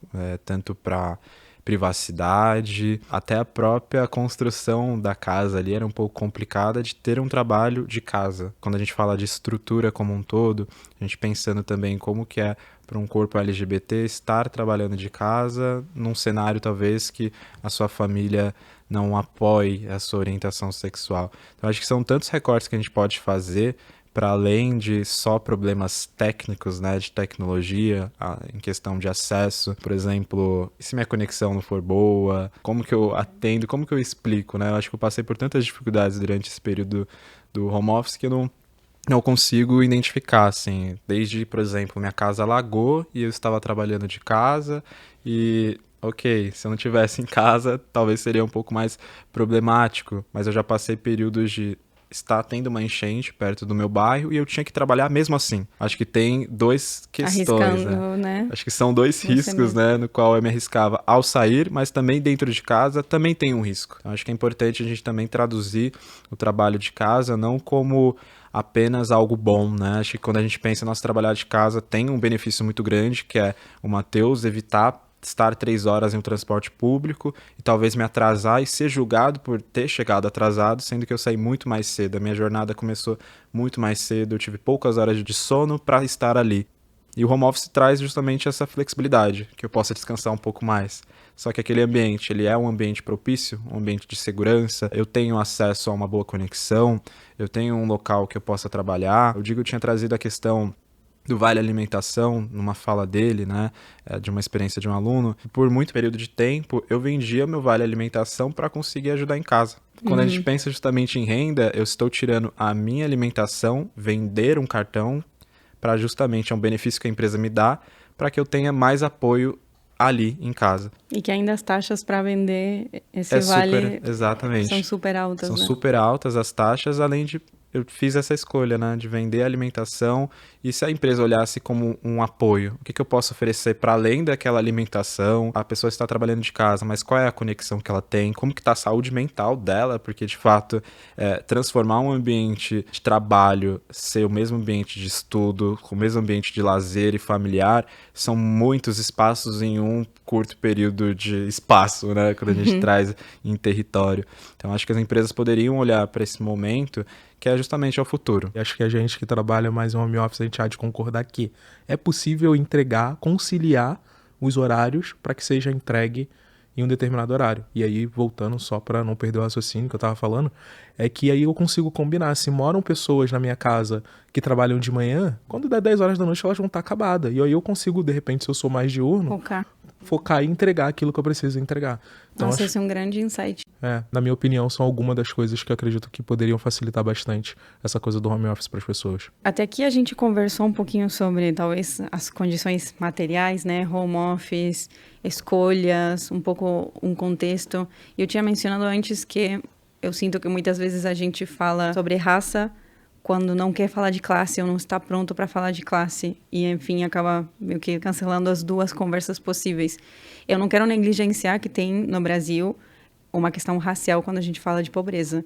tanto para privacidade, até a própria construção da casa ali era um pouco complicada de ter um trabalho de casa. Quando a gente fala de estrutura como um todo, a gente pensando também como que é para um corpo LGBT estar trabalhando de casa, num cenário talvez que a sua família não apoie a sua orientação sexual. Então acho que são tantos recortes que a gente pode fazer para além de só problemas técnicos, né, de tecnologia, em questão de acesso, por exemplo, se minha conexão não for boa, como que eu atendo, como que eu explico, né? Eu acho que eu passei por tantas dificuldades durante esse período do home office que eu não consigo identificar, assim, desde, por exemplo, minha casa alagou e eu estava trabalhando de casa e ok, se eu não estivesse em casa, talvez seria um pouco mais problemático, mas eu já passei períodos de estar tendo uma enchente perto do meu bairro e eu tinha que trabalhar mesmo assim. Acho que tem duas questões, né? Acho que são dois riscos, né, no qual eu me arriscava ao sair, mas também dentro de casa também tem um risco. Então, acho que é importante a gente também traduzir o trabalho de casa não como apenas algo bom, né? Acho que quando a gente pensa em nosso trabalhar de casa tem um benefício muito grande, que é o Matheus evitar estar 3 horas em um transporte público e talvez me atrasar e ser julgado por ter chegado atrasado, sendo que eu saí muito mais cedo. A minha jornada começou muito mais cedo, eu tive poucas horas de sono para estar ali. E o home office traz justamente essa flexibilidade, que eu possa descansar um pouco mais. Só que aquele ambiente, ele é um ambiente propício, um ambiente de segurança, eu tenho acesso a uma boa conexão, eu tenho um local que eu possa trabalhar. Eu tinha trazido a questão do vale alimentação, numa fala dele, né, de uma experiência de um aluno. Por muito período de tempo, eu vendia meu vale alimentação para conseguir ajudar em casa. Quando a gente pensa justamente em renda, eu estou tirando a minha alimentação, vender um cartão, para justamente é um benefício que a empresa me dá, para que eu tenha mais apoio ali em casa. E que ainda as taxas para vender esse vale exatamente. São super altas, São né? super altas as taxas, além de eu fiz essa escolha, né, de vender alimentação. E se a empresa olhasse como um apoio, o que eu posso oferecer para além daquela alimentação? A pessoa está trabalhando de casa, mas qual é a conexão que ela tem? Como que está a saúde mental dela? Porque, de fato, transformar um ambiente de trabalho ser o mesmo ambiente de estudo, o mesmo ambiente de lazer e familiar, são muitos espaços em um curto período de espaço, né, quando a gente traz em território. Então, acho que as empresas poderiam olhar para esse momento que é justamente ao futuro. E acho que a gente que trabalha mais em home office, a gente há de concordar que é possível entregar, conciliar os horários para que seja entregue em um determinado horário. E aí, voltando só para não perder o raciocínio que eu estava falando, é que aí eu consigo combinar. Se moram pessoas na minha casa que trabalham de manhã, quando der 10 horas da noite elas vão estar acabadas. E aí eu consigo, de repente, se eu sou mais diurno, focar e entregar aquilo que eu preciso entregar. Então, nossa, esse é um grande insight. Na minha opinião, são algumas das coisas que eu acredito que poderiam facilitar bastante essa coisa do home office para as pessoas. Até aqui a gente conversou um pouquinho sobre, talvez, as condições materiais, né? Home office, escolhas, um pouco um contexto. E eu tinha mencionado antes que eu sinto que muitas vezes a gente fala sobre raça quando não quer falar de classe ou não está pronto para falar de classe. E, enfim, acaba meio que cancelando as duas conversas possíveis. Eu não quero negligenciar que tem no Brasil uma questão racial quando a gente fala de pobreza.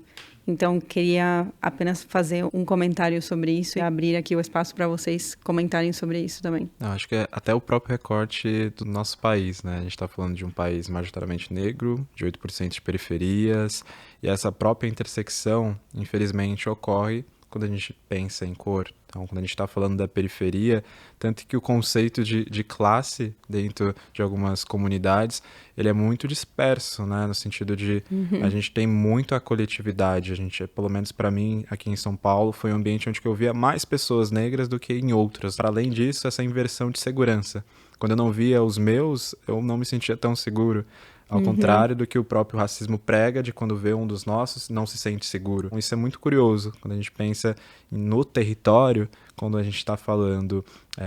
Então, queria apenas fazer um comentário sobre isso e abrir aqui o espaço para vocês comentarem sobre isso também. Não, acho que é até o próprio recorte do nosso país, né? A gente está falando de um país majoritariamente negro, de 8% de periferias, e essa própria intersecção, infelizmente, ocorre quando a gente pensa em cor. Então, quando a gente está falando da periferia, tanto que o conceito de classe dentro de algumas comunidades, ele é muito disperso, né? No sentido de a gente tem muito a coletividade. A gente, pelo menos para mim, aqui em São Paulo, foi um ambiente onde eu via mais pessoas negras do que em outras. Para além disso, essa inversão de segurança. Quando eu não via os meus, eu não me sentia tão seguro. Ao contrário do que o próprio racismo prega, de quando vê um dos nossos, não se sente seguro. Isso é muito curioso, quando a gente pensa no território, quando a gente está falando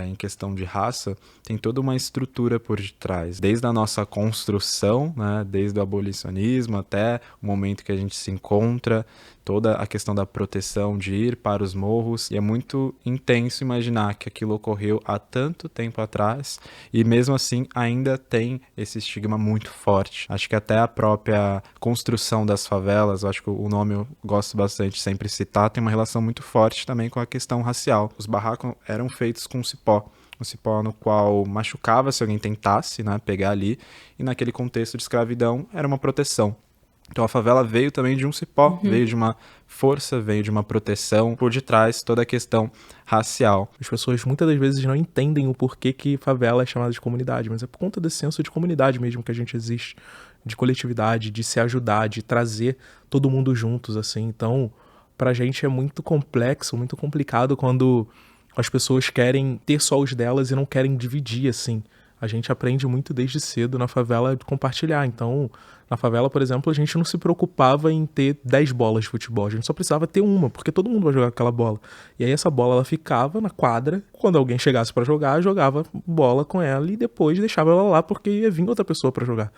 em questão de raça, tem toda uma estrutura por detrás. Desde a nossa construção, né, desde o abolicionismo até o momento que a gente se encontra, toda a questão da proteção, de ir para os morros. E é muito intenso imaginar que aquilo ocorreu há tanto tempo atrás e mesmo assim ainda tem esse estigma muito forte. Acho que até a própria construção das favelas, eu acho que o nome eu gosto bastante de sempre citar, tem uma relação muito forte também com a questão racial. Os barracos eram feitos com cipó. Um cipó no qual machucava se alguém tentasse, né, pegar ali, e naquele contexto de escravidão era uma proteção. Então a favela veio também de um cipó, veio de uma força, veio de uma proteção, por detrás toda a questão racial. As pessoas muitas das vezes não entendem o porquê que favela é chamada de comunidade, mas é por conta desse senso de comunidade mesmo que a gente existe, de coletividade, de se ajudar, de trazer todo mundo juntos, assim. Então, pra gente é muito complexo, muito complicado quando as pessoas querem ter só os delas e não querem dividir, assim. A gente aprende muito desde cedo na favela de compartilhar. Então, na favela, por exemplo, a gente não se preocupava em ter 10 bolas de futebol. A gente só precisava ter uma, porque todo mundo vai jogar aquela bola. E aí essa bola ela ficava na quadra. Quando alguém chegasse pra jogar, jogava bola com ela e depois deixava ela lá porque ia vir outra pessoa pra jogar.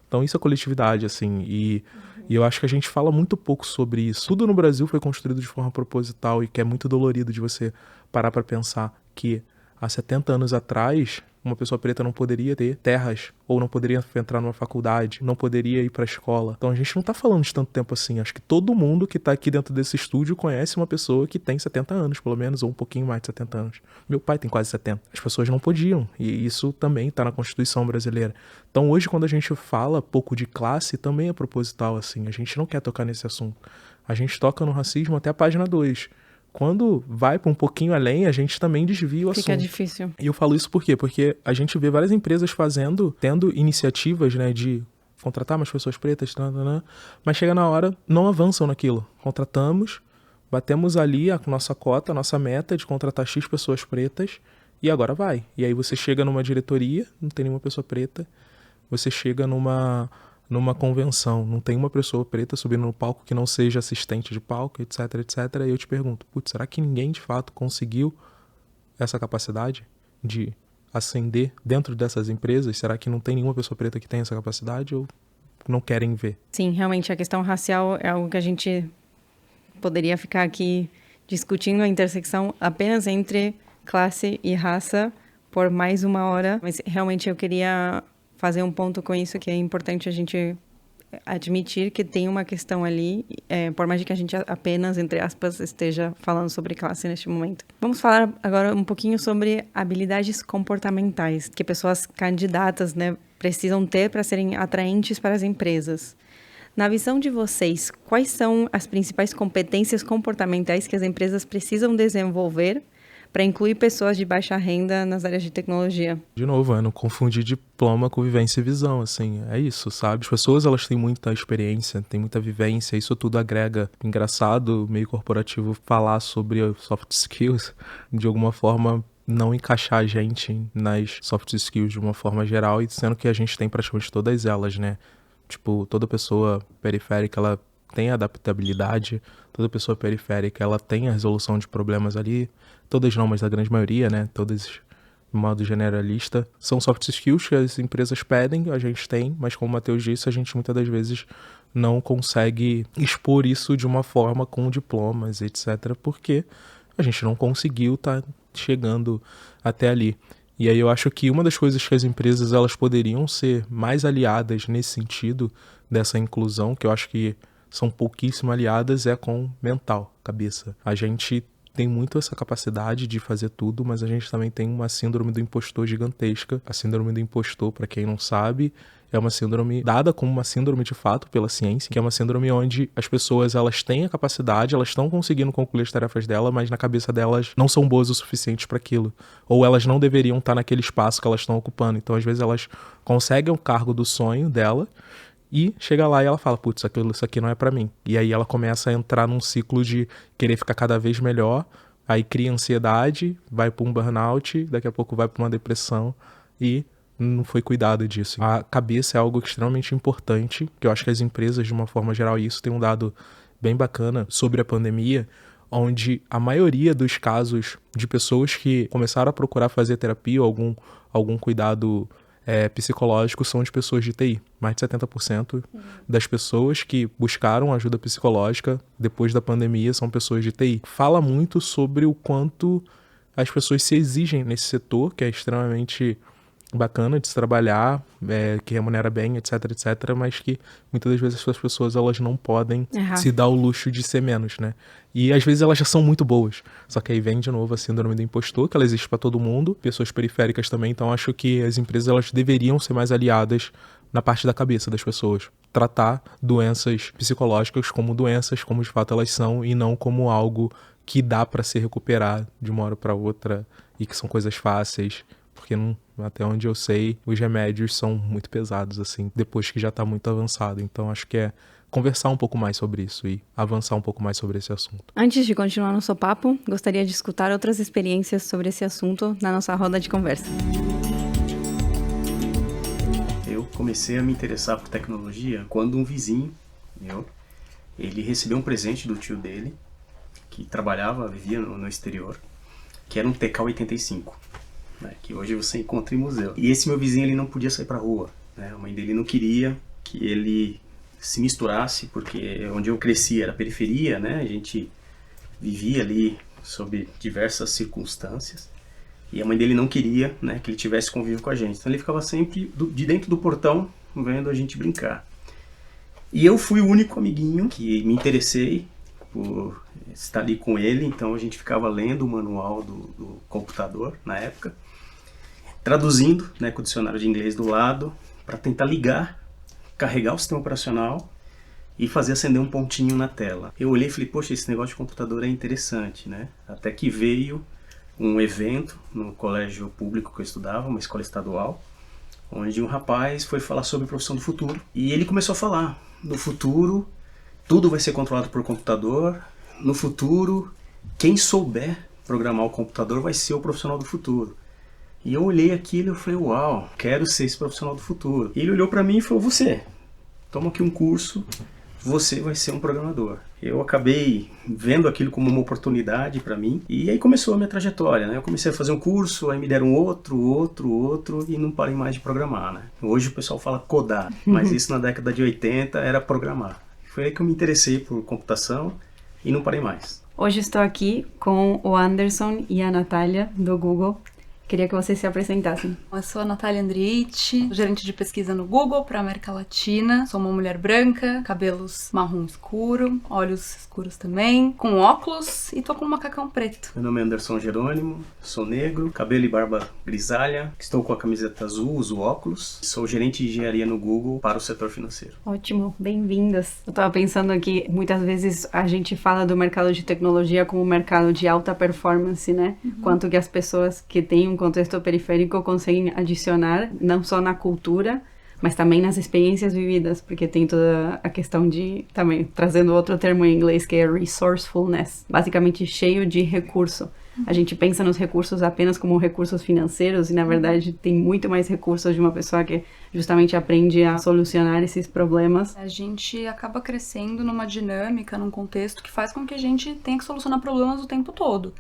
Então isso é coletividade, assim. E eu acho que a gente fala muito pouco sobre isso. Tudo no Brasil foi construído de forma proposital e que é muito dolorido de você parar pra pensar que há 70 anos atrás, uma pessoa preta não poderia ter terras, ou não poderia entrar numa faculdade, não poderia ir pra escola. Então a gente não tá falando de tanto tempo assim. Acho que todo mundo que tá aqui dentro desse estúdio conhece uma pessoa que tem 70 anos, pelo menos, ou um pouquinho mais de 70 anos. Meu pai tem quase 70. As pessoas não podiam, e isso também tá na Constituição brasileira. Então hoje, quando a gente fala pouco de classe, também é proposital, assim. A gente não quer tocar nesse assunto. A gente toca no racismo até a página 2. Quando vai para um pouquinho além, a gente também desvia o assunto. Fica difícil. E eu falo isso por quê? Porque a gente vê várias empresas tendo iniciativas, né, de contratar mais pessoas pretas, mas chega na hora, não avançam naquilo. Contratamos, batemos ali a nossa cota, a nossa meta de contratar X pessoas pretas e agora vai. E aí você chega numa diretoria, não tem nenhuma pessoa preta, você chega numa convenção, não tem uma pessoa preta subindo no palco que não seja assistente de palco, etc, etc. E eu te pergunto, será que ninguém de fato conseguiu essa capacidade de ascender dentro dessas empresas? Será que não tem nenhuma pessoa preta que tenha essa capacidade ou não querem ver? Sim, realmente a questão racial é algo que a gente poderia ficar aqui discutindo a intersecção apenas entre classe e raça por mais uma hora, mas realmente eu queria fazer um ponto com isso, que é importante a gente admitir que tem uma questão ali, por mais que a gente apenas, entre aspas, esteja falando sobre classe neste momento. Vamos falar agora um pouquinho sobre habilidades comportamentais que pessoas candidatas, né, precisam ter para serem atraentes para as empresas. Na visão de vocês, quais são as principais competências comportamentais que as empresas precisam desenvolver para incluir pessoas de baixa renda nas áreas de tecnologia? De novo, não confundir diploma com vivência e visão, assim, é isso, sabe? As pessoas, elas têm muita experiência, têm muita vivência, isso tudo agrega. Engraçado, meio corporativo, falar sobre soft skills, de alguma forma não encaixar a gente nas soft skills de uma forma geral, e sendo que a gente tem praticamente todas elas, né? Tipo, toda pessoa periférica, ela tem adaptabilidade, toda pessoa periférica, ela tem a resolução de problemas ali, todas não, mas a grande maioria, né, todas de modo generalista, são soft skills que as empresas pedem, a gente tem, mas como o Matheus disse, a gente muitas das vezes não consegue expor isso de uma forma com diplomas, etc, porque a gente não conseguiu estar chegando até ali. E aí eu acho que uma das coisas que as empresas elas poderiam ser mais aliadas nesse sentido dessa inclusão, que eu acho que são pouquíssimo aliadas é com mental, cabeça. A gente tem muito essa capacidade de fazer tudo, mas a gente também tem uma síndrome do impostor gigantesca. A síndrome do impostor, para quem não sabe, é uma síndrome dada como uma síndrome de fato pela ciência, que é uma síndrome onde as pessoas elas têm a capacidade, elas estão conseguindo concluir as tarefas dela, mas na cabeça delas não são boas o suficiente para aquilo. Ou elas não deveriam estar naquele espaço que elas estão ocupando. Então, às vezes, elas conseguem o cargo do sonho dela e chega lá e ela fala, putz, isso aqui não é pra mim. E aí ela começa a entrar num ciclo de querer ficar cada vez melhor, aí cria ansiedade, vai pra um burnout, daqui a pouco vai pra uma depressão e não foi cuidado disso. A cabeça é algo extremamente importante, que eu acho que as empresas, de uma forma geral, e isso tem um dado bem bacana sobre a pandemia, onde a maioria dos casos de pessoas que começaram a procurar fazer terapia ou algum cuidado psicológico são de pessoas de TI. Mais de 70% das pessoas que buscaram ajuda psicológica depois da pandemia são pessoas de TI. Fala muito sobre o quanto as pessoas se exigem nesse setor, que é extremamente bacana de se trabalhar, que remunera bem, etc, mas que muitas das vezes essas pessoas elas não podem se dar o luxo de ser menos, né? E às vezes elas já são muito boas, só que aí vem de novo a síndrome do impostor, que ela existe para todo mundo, pessoas periféricas também, então acho que as empresas elas deveriam ser mais aliadas na parte da cabeça das pessoas, tratar doenças psicológicas como doenças, como de fato elas são, e não como algo que dá para se recuperar de uma hora para outra e que são coisas fáceis. Porque até onde eu sei, os remédios são muito pesados, assim, depois que já está muito avançado. Então, acho que é conversar um pouco mais sobre isso e avançar um pouco mais sobre esse assunto. Antes de continuar nosso papo, gostaria de escutar outras experiências sobre esse assunto na nossa roda de conversa. Eu comecei a me interessar por tecnologia quando um vizinho ele recebeu um presente do tio dele, que vivia no exterior, que era um TK-85. Que hoje você encontra em museu. E esse meu vizinho ele não podia sair pra rua, né? A mãe dele não queria que ele se misturasse, porque onde eu cresci era periferia, né? A gente vivia ali sob diversas circunstâncias e a mãe dele não queria, né, que ele tivesse convívio com a gente. Então ele ficava sempre de dentro do portão vendo a gente brincar. E eu fui o único amiguinho que me interessei por estar ali com ele, então a gente ficava lendo o manual do computador na época, traduzindo, né, com o dicionário de inglês do lado, para tentar ligar, carregar o sistema operacional e fazer acender um pontinho na tela. Eu olhei e falei, poxa, esse negócio de computador é interessante, né? Até que veio um evento no colégio público que eu estudava, uma escola estadual, onde um rapaz foi falar sobre a profissão do futuro. E ele começou a falar, no futuro, tudo vai ser controlado por computador, no futuro, quem souber programar o computador vai ser o profissional do futuro. E eu olhei aquilo e falei, uau, quero ser esse profissional do futuro. E ele olhou para mim e falou, você, toma aqui um curso, você vai ser um programador. Eu acabei vendo aquilo como uma oportunidade para mim, e aí começou a minha trajetória, né? Eu comecei a fazer um curso, aí me deram outro, e não parei mais de programar, né? Hoje o pessoal fala codar, mas isso na década de 80 era programar. Foi aí que eu me interessei por computação e não parei mais. Hoje estou aqui com o Anderson e a Natália, do Google. Queria que vocês se apresentassem. Eu sou a Natália Andriitti, gerente de pesquisa no Google para a América Latina. Sou uma mulher branca, cabelos marrom escuro, olhos escuros também, com óculos e tô com um macacão preto. Meu nome é Anderson Jerônimo, sou negro, cabelo e barba grisalha, estou com a camiseta azul, uso óculos. Sou gerente de engenharia no Google para o setor financeiro. Ótimo, bem-vindas. Eu tava pensando aqui, muitas vezes a gente fala do mercado de tecnologia como um mercado de alta performance, né? Quanto que as pessoas que têm um contexto periférico conseguem adicionar, não só na cultura, mas também nas experiências vividas, porque tem toda a questão de, também trazendo outro termo em inglês, que é resourcefulness, basicamente cheio de recurso. A gente pensa nos recursos apenas como recursos financeiros e, na verdade, tem muito mais recursos de uma pessoa que justamente aprende a solucionar esses problemas. A gente acaba crescendo numa dinâmica, num contexto que faz com que a gente tenha que solucionar problemas o tempo todo.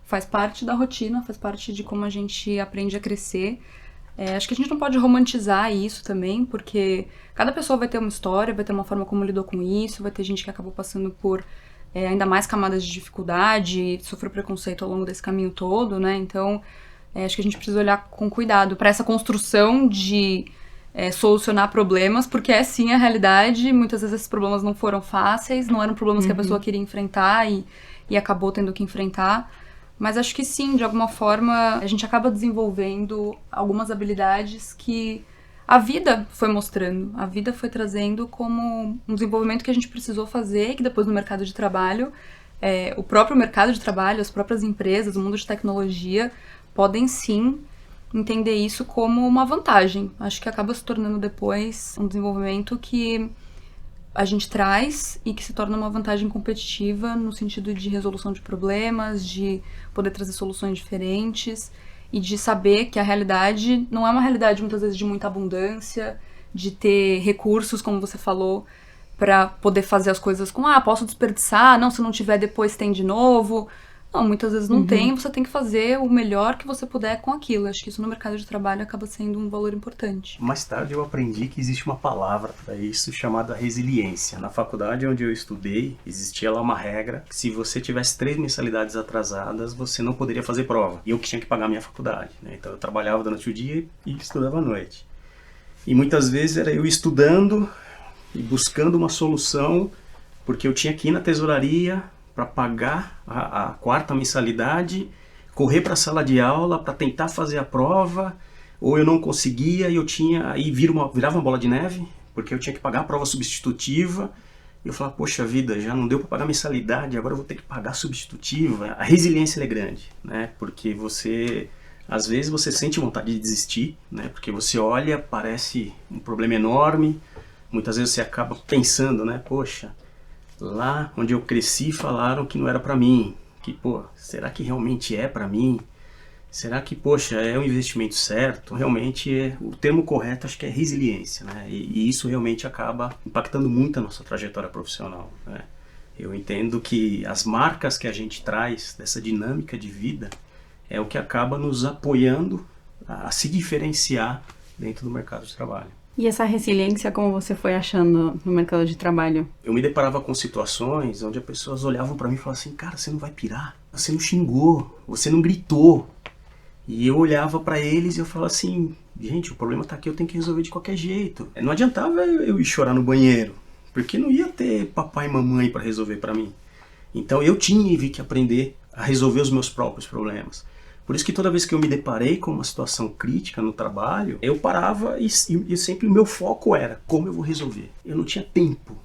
Faz parte da rotina, faz parte de como a gente aprende a crescer. Acho que a gente não pode romantizar isso também, porque cada pessoa vai ter uma história, vai ter uma forma como lidou com isso, vai ter gente que acabou passando por ainda mais camadas de dificuldade, sofreu preconceito ao longo desse caminho todo, né? Então, acho que a gente precisa olhar com cuidado para essa construção de solucionar problemas, porque é sim a realidade. Muitas vezes esses problemas não foram fáceis, não eram problemas que a pessoa queria enfrentar e acabou tendo que enfrentar. Mas acho que sim, de alguma forma, a gente acaba desenvolvendo algumas habilidades que a vida foi mostrando, a vida foi trazendo como um desenvolvimento que a gente precisou fazer, e que depois no mercado de trabalho, o próprio mercado de trabalho, as próprias empresas, o mundo de tecnologia, podem sim entender isso como uma vantagem. Acho que acaba se tornando depois um desenvolvimento que a gente traz e que se torna uma vantagem competitiva no sentido de resolução de problemas, de poder trazer soluções diferentes e de saber que a realidade não é uma realidade muitas vezes de muita abundância, de ter recursos, como você falou, para poder fazer as coisas com, posso desperdiçar, não, se não tiver depois tem de novo. Não, muitas vezes não tem, você tem que fazer o melhor que você puder com aquilo. Acho que isso no mercado de trabalho acaba sendo um valor importante. Mais tarde eu aprendi que existe uma palavra para isso chamada resiliência. Na faculdade onde eu estudei, existia lá uma regra que se você tivesse 3 mensalidades atrasadas, você não poderia fazer prova. E eu que tinha que pagar a minha faculdade, né? Então eu trabalhava durante o dia e estudava à noite. E muitas vezes era eu estudando e buscando uma solução, porque eu tinha que ir na tesouraria para pagar a 4ª mensalidade, correr para a sala de aula para tentar fazer a prova, ou eu não conseguia e aí virava uma bola de neve, porque eu tinha que pagar a prova substitutiva, e eu falava, poxa vida, já não deu para pagar a mensalidade, agora eu vou ter que pagar a substitutiva. A resiliência é grande, né? Porque às vezes você sente vontade de desistir, né? Porque você olha, parece um problema enorme, muitas vezes você acaba pensando, né? Poxa, lá onde eu cresci falaram que não era pra mim, que será que realmente é pra mim? Será que, é um investimento certo? Realmente, o termo correto acho que é resiliência, né? E isso realmente acaba impactando muito a nossa trajetória profissional, né? Eu entendo que as marcas que a gente traz dessa dinâmica de vida é o que acaba nos apoiando a se diferenciar dentro do mercado de trabalho. E essa resiliência, como você foi achando no mercado de trabalho? Eu me deparava com situações onde as pessoas olhavam pra mim e falavam assim, cara, você não vai pirar, você não xingou, você não gritou. E eu olhava pra eles e eu falava assim, gente, o problema tá aqui, eu tenho que resolver de qualquer jeito. Não adiantava eu ir chorar no banheiro, porque não ia ter papai e mamãe pra resolver pra mim. Então eu tive que aprender a resolver os meus próprios problemas. Por isso que toda vez que eu me deparei com uma situação crítica no trabalho, eu parava e sempre o meu foco era como eu vou resolver. Eu não tinha tempo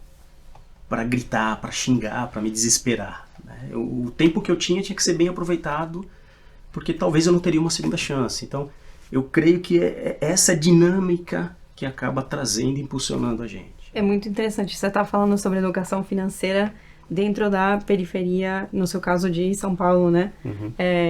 para gritar, para xingar, para me desesperar, né? O tempo que eu tinha que ser bem aproveitado, porque talvez eu não teria uma segunda chance. Então, eu creio que é essa dinâmica que acaba trazendo e impulsionando a gente. É muito interessante. Você está falando sobre educação financeira dentro da periferia, no seu caso de São Paulo, né?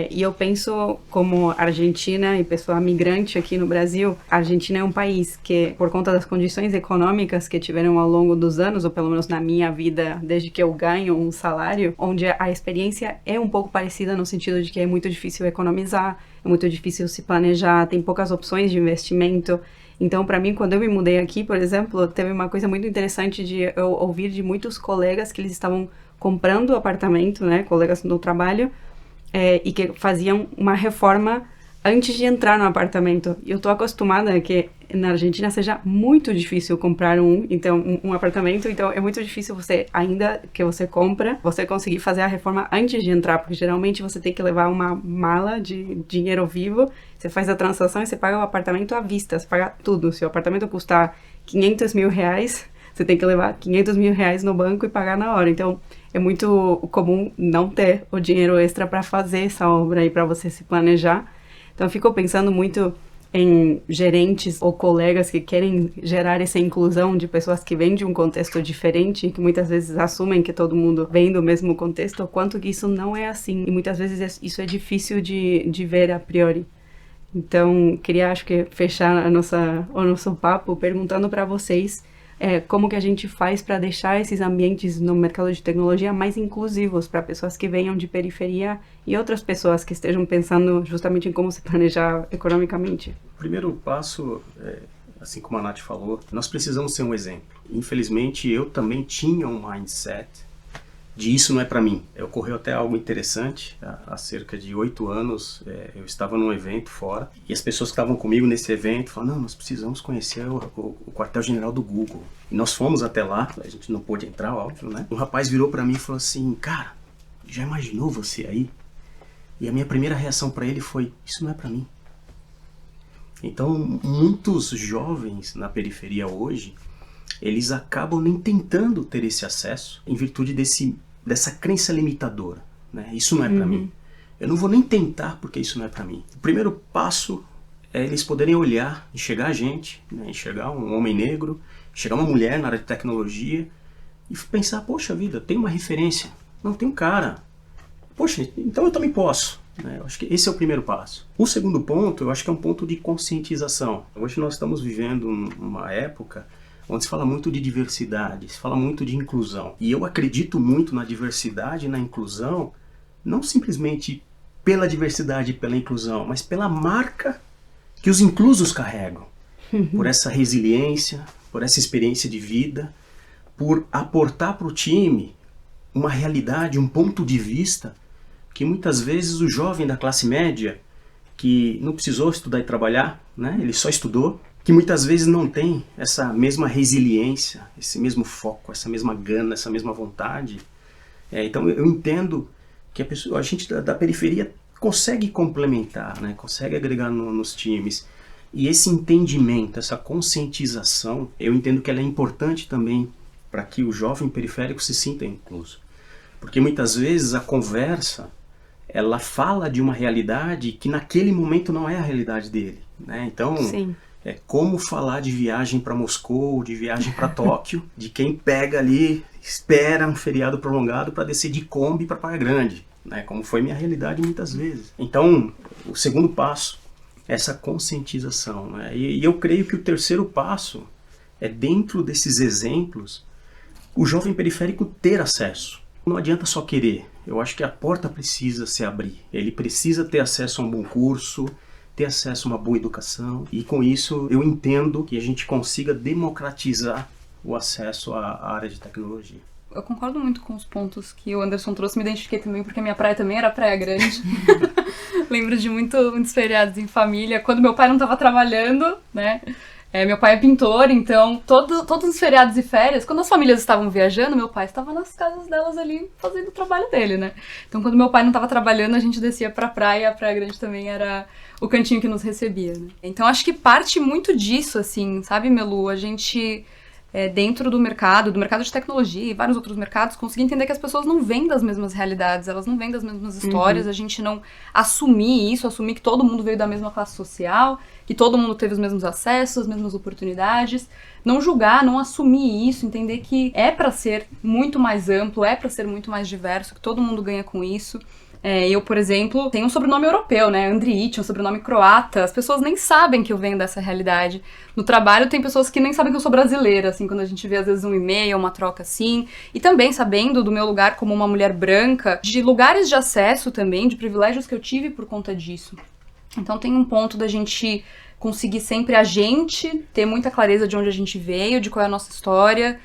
E eu penso, como argentina e pessoa migrante aqui no Brasil, a Argentina é um país que, por conta das condições econômicas que tiveram ao longo dos anos, ou pelo menos na minha vida, desde que eu ganho um salário, onde a experiência é um pouco parecida no sentido de que é muito difícil economizar, é muito difícil se planejar, tem poucas opções de investimento. Então, para mim, quando eu me mudei aqui, por exemplo, teve uma coisa muito interessante de eu ouvir de muitos colegas que eles estavam comprando apartamento, né, colegas do trabalho, e que faziam uma reforma antes de entrar no apartamento. Eu tô acostumada que na Argentina seja muito difícil comprar um apartamento, então é muito difícil você, ainda que você compra, você conseguir fazer a reforma antes de entrar, porque geralmente você tem que levar uma mala de dinheiro vivo, você faz a transação e você paga o apartamento à vista, você paga tudo. Se o apartamento custar 500 mil reais, você tem que levar 500 mil reais no banco e pagar na hora. Então, é muito comum não ter o dinheiro extra para fazer essa obra e para você se planejar. Então, eu fico pensando muito em gerentes ou colegas que querem gerar essa inclusão de pessoas que vêm de um contexto diferente, que muitas vezes assumem que todo mundo vem do mesmo contexto, o quanto que isso não é assim. E muitas vezes isso é difícil de ver a priori. Então, queria, acho que, fechar o nosso papo perguntando para vocês como que a gente faz para deixar esses ambientes no mercado de tecnologia mais inclusivos para pessoas que venham de periferia e outras pessoas que estejam pensando justamente em como se planejar economicamente. O primeiro passo, assim como a Nath falou, nós precisamos ser um exemplo. Infelizmente, eu também tinha um mindset de isso não é para mim. Ocorreu até algo interessante. Há cerca de 8 anos, eu estava num evento fora, e as pessoas que estavam comigo nesse evento falaram, não, nós precisamos conhecer o quartel-general do Google. E nós fomos até lá, a gente não pôde entrar, óbvio, né? Um rapaz virou para mim e falou assim, cara, já imaginou você aí? E a minha primeira reação para ele foi, isso não é para mim. Então, muitos jovens na periferia hoje, eles acabam nem tentando ter esse acesso em virtude dessa crença limitadora, né? Isso não é para mim. Eu não vou nem tentar porque isso não é para mim. O primeiro passo é eles poderem olhar, enxergar a gente, né? Enxergar um homem negro, enxergar uma mulher na área de tecnologia e pensar, poxa vida, tem uma referência. Não, tem um cara. Poxa, então eu também posso. Eu acho que esse é o primeiro passo. O segundo ponto, eu acho que é um ponto de conscientização. Hoje nós estamos vivendo uma época onde se fala muito de diversidade, se fala muito de inclusão. E eu acredito muito na diversidade e na inclusão, não simplesmente pela diversidade e pela inclusão, mas pela marca que os inclusos carregam. Por essa resiliência, por essa experiência de vida, por aportar para o time uma realidade, um ponto de vista que muitas vezes o jovem da classe média, que não precisou estudar e trabalhar, né? Ele só estudou, que muitas vezes não tem essa mesma resiliência, esse mesmo foco, essa mesma gana, essa mesma vontade. Então eu entendo que a gente da periferia consegue complementar, né? Consegue agregar nos times. E esse entendimento, essa conscientização, eu entendo que ela é importante também para que o jovem periférico se sinta incluso. Porque muitas vezes a conversa, ela fala de uma realidade que naquele momento não é a realidade dele, né? Então, Sim. É como falar de viagem para Moscou, de viagem para Tóquio, de quem pega ali, espera um feriado prolongado para descer de Kombi para Praia Grande, né? Como foi minha realidade muitas vezes. Então, o segundo passo é essa conscientização, né? E eu creio que o terceiro passo é, dentro desses exemplos, o jovem periférico ter acesso. Não adianta só querer. Eu acho que a porta precisa se abrir. Ele precisa ter acesso a um bom curso, ter acesso a uma boa educação. E com isso eu entendo que a gente consiga democratizar o acesso à área de tecnologia. Eu concordo muito com os pontos que o Anderson trouxe. Me identifiquei também porque a minha praia também era Praia Grande. Lembro de muitos feriados em família. Quando meu pai não estava trabalhando, né? Meu pai é pintor, então todos os feriados e férias, quando as famílias estavam viajando, meu pai estava nas casas delas ali fazendo o trabalho dele, né? Então quando meu pai não estava trabalhando, a gente descia pra praia, a Praia Grande também era o cantinho que nos recebia, né? Então acho que parte muito disso, assim, sabe, Melu? A gente, dentro do mercado de tecnologia e vários outros mercados, conseguir entender que as pessoas não vêm das mesmas realidades, elas não vêm das mesmas histórias, a gente não assumir isso, assumir que todo mundo veio da mesma classe social, que todo mundo teve os mesmos acessos, as mesmas oportunidades, não julgar, não assumir isso, entender que é para ser muito mais amplo, é para ser muito mais diverso, que todo mundo ganha com isso. Eu, por exemplo, tenho um sobrenome europeu, né? Andriichi, um sobrenome croata. As pessoas nem sabem que eu venho dessa realidade. No trabalho tem pessoas que nem sabem que eu sou brasileira, assim, quando a gente vê às vezes um e-mail, uma troca assim. E também sabendo do meu lugar como uma mulher branca, de lugares de acesso também, de privilégios que eu tive por conta disso. Então tem um ponto da gente conseguir sempre a gente ter muita clareza de onde a gente veio, de qual é a nossa história,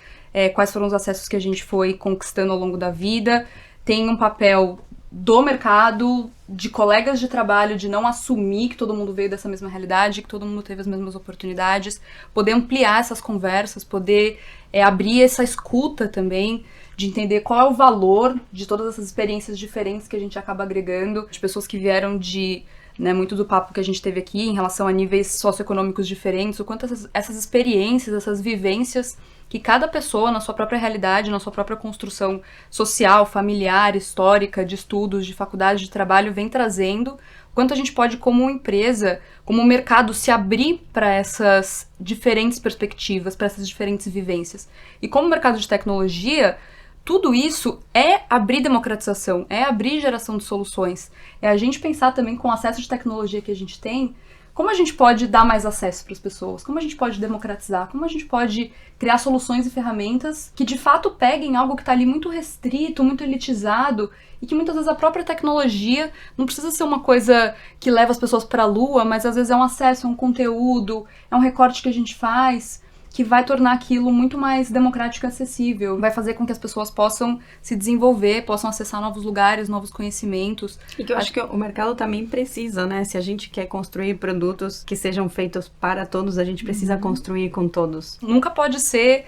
quais foram os acessos que a gente foi conquistando ao longo da vida. Tem um papel do mercado, de colegas de trabalho, de não assumir que todo mundo veio dessa mesma realidade, que todo mundo teve as mesmas oportunidades, poder ampliar essas conversas, poder abrir essa escuta também, de entender qual é o valor de todas essas experiências diferentes que a gente acaba agregando, de pessoas que vieram de, né, muito do papo que a gente teve aqui em relação a níveis socioeconômicos diferentes, o quanto essas experiências, essas vivências que cada pessoa, na sua própria realidade, na sua própria construção social, familiar, histórica, de estudos, de faculdade, de trabalho, vem trazendo, quanto a gente pode, como empresa, como mercado, se abrir para essas diferentes perspectivas, para essas diferentes vivências. E como mercado de tecnologia, tudo isso é abrir democratização, é abrir geração de soluções. É a gente pensar também com o acesso de tecnologia que a gente tem, como a gente pode dar mais acesso para as pessoas, como a gente pode democratizar, como a gente pode criar soluções e ferramentas que de fato peguem algo que está ali muito restrito, muito elitizado, e que muitas vezes a própria tecnologia não precisa ser uma coisa que leva as pessoas para a lua, mas às vezes é um acesso, é um conteúdo, é um recorte que a gente faz, que vai tornar aquilo muito mais democrático e acessível, vai fazer com que as pessoas possam se desenvolver, possam acessar novos lugares, novos conhecimentos. E que eu acho que o mercado também precisa, né? Se a gente quer construir produtos que sejam feitos para todos, a gente precisa construir com todos. Nunca pode ser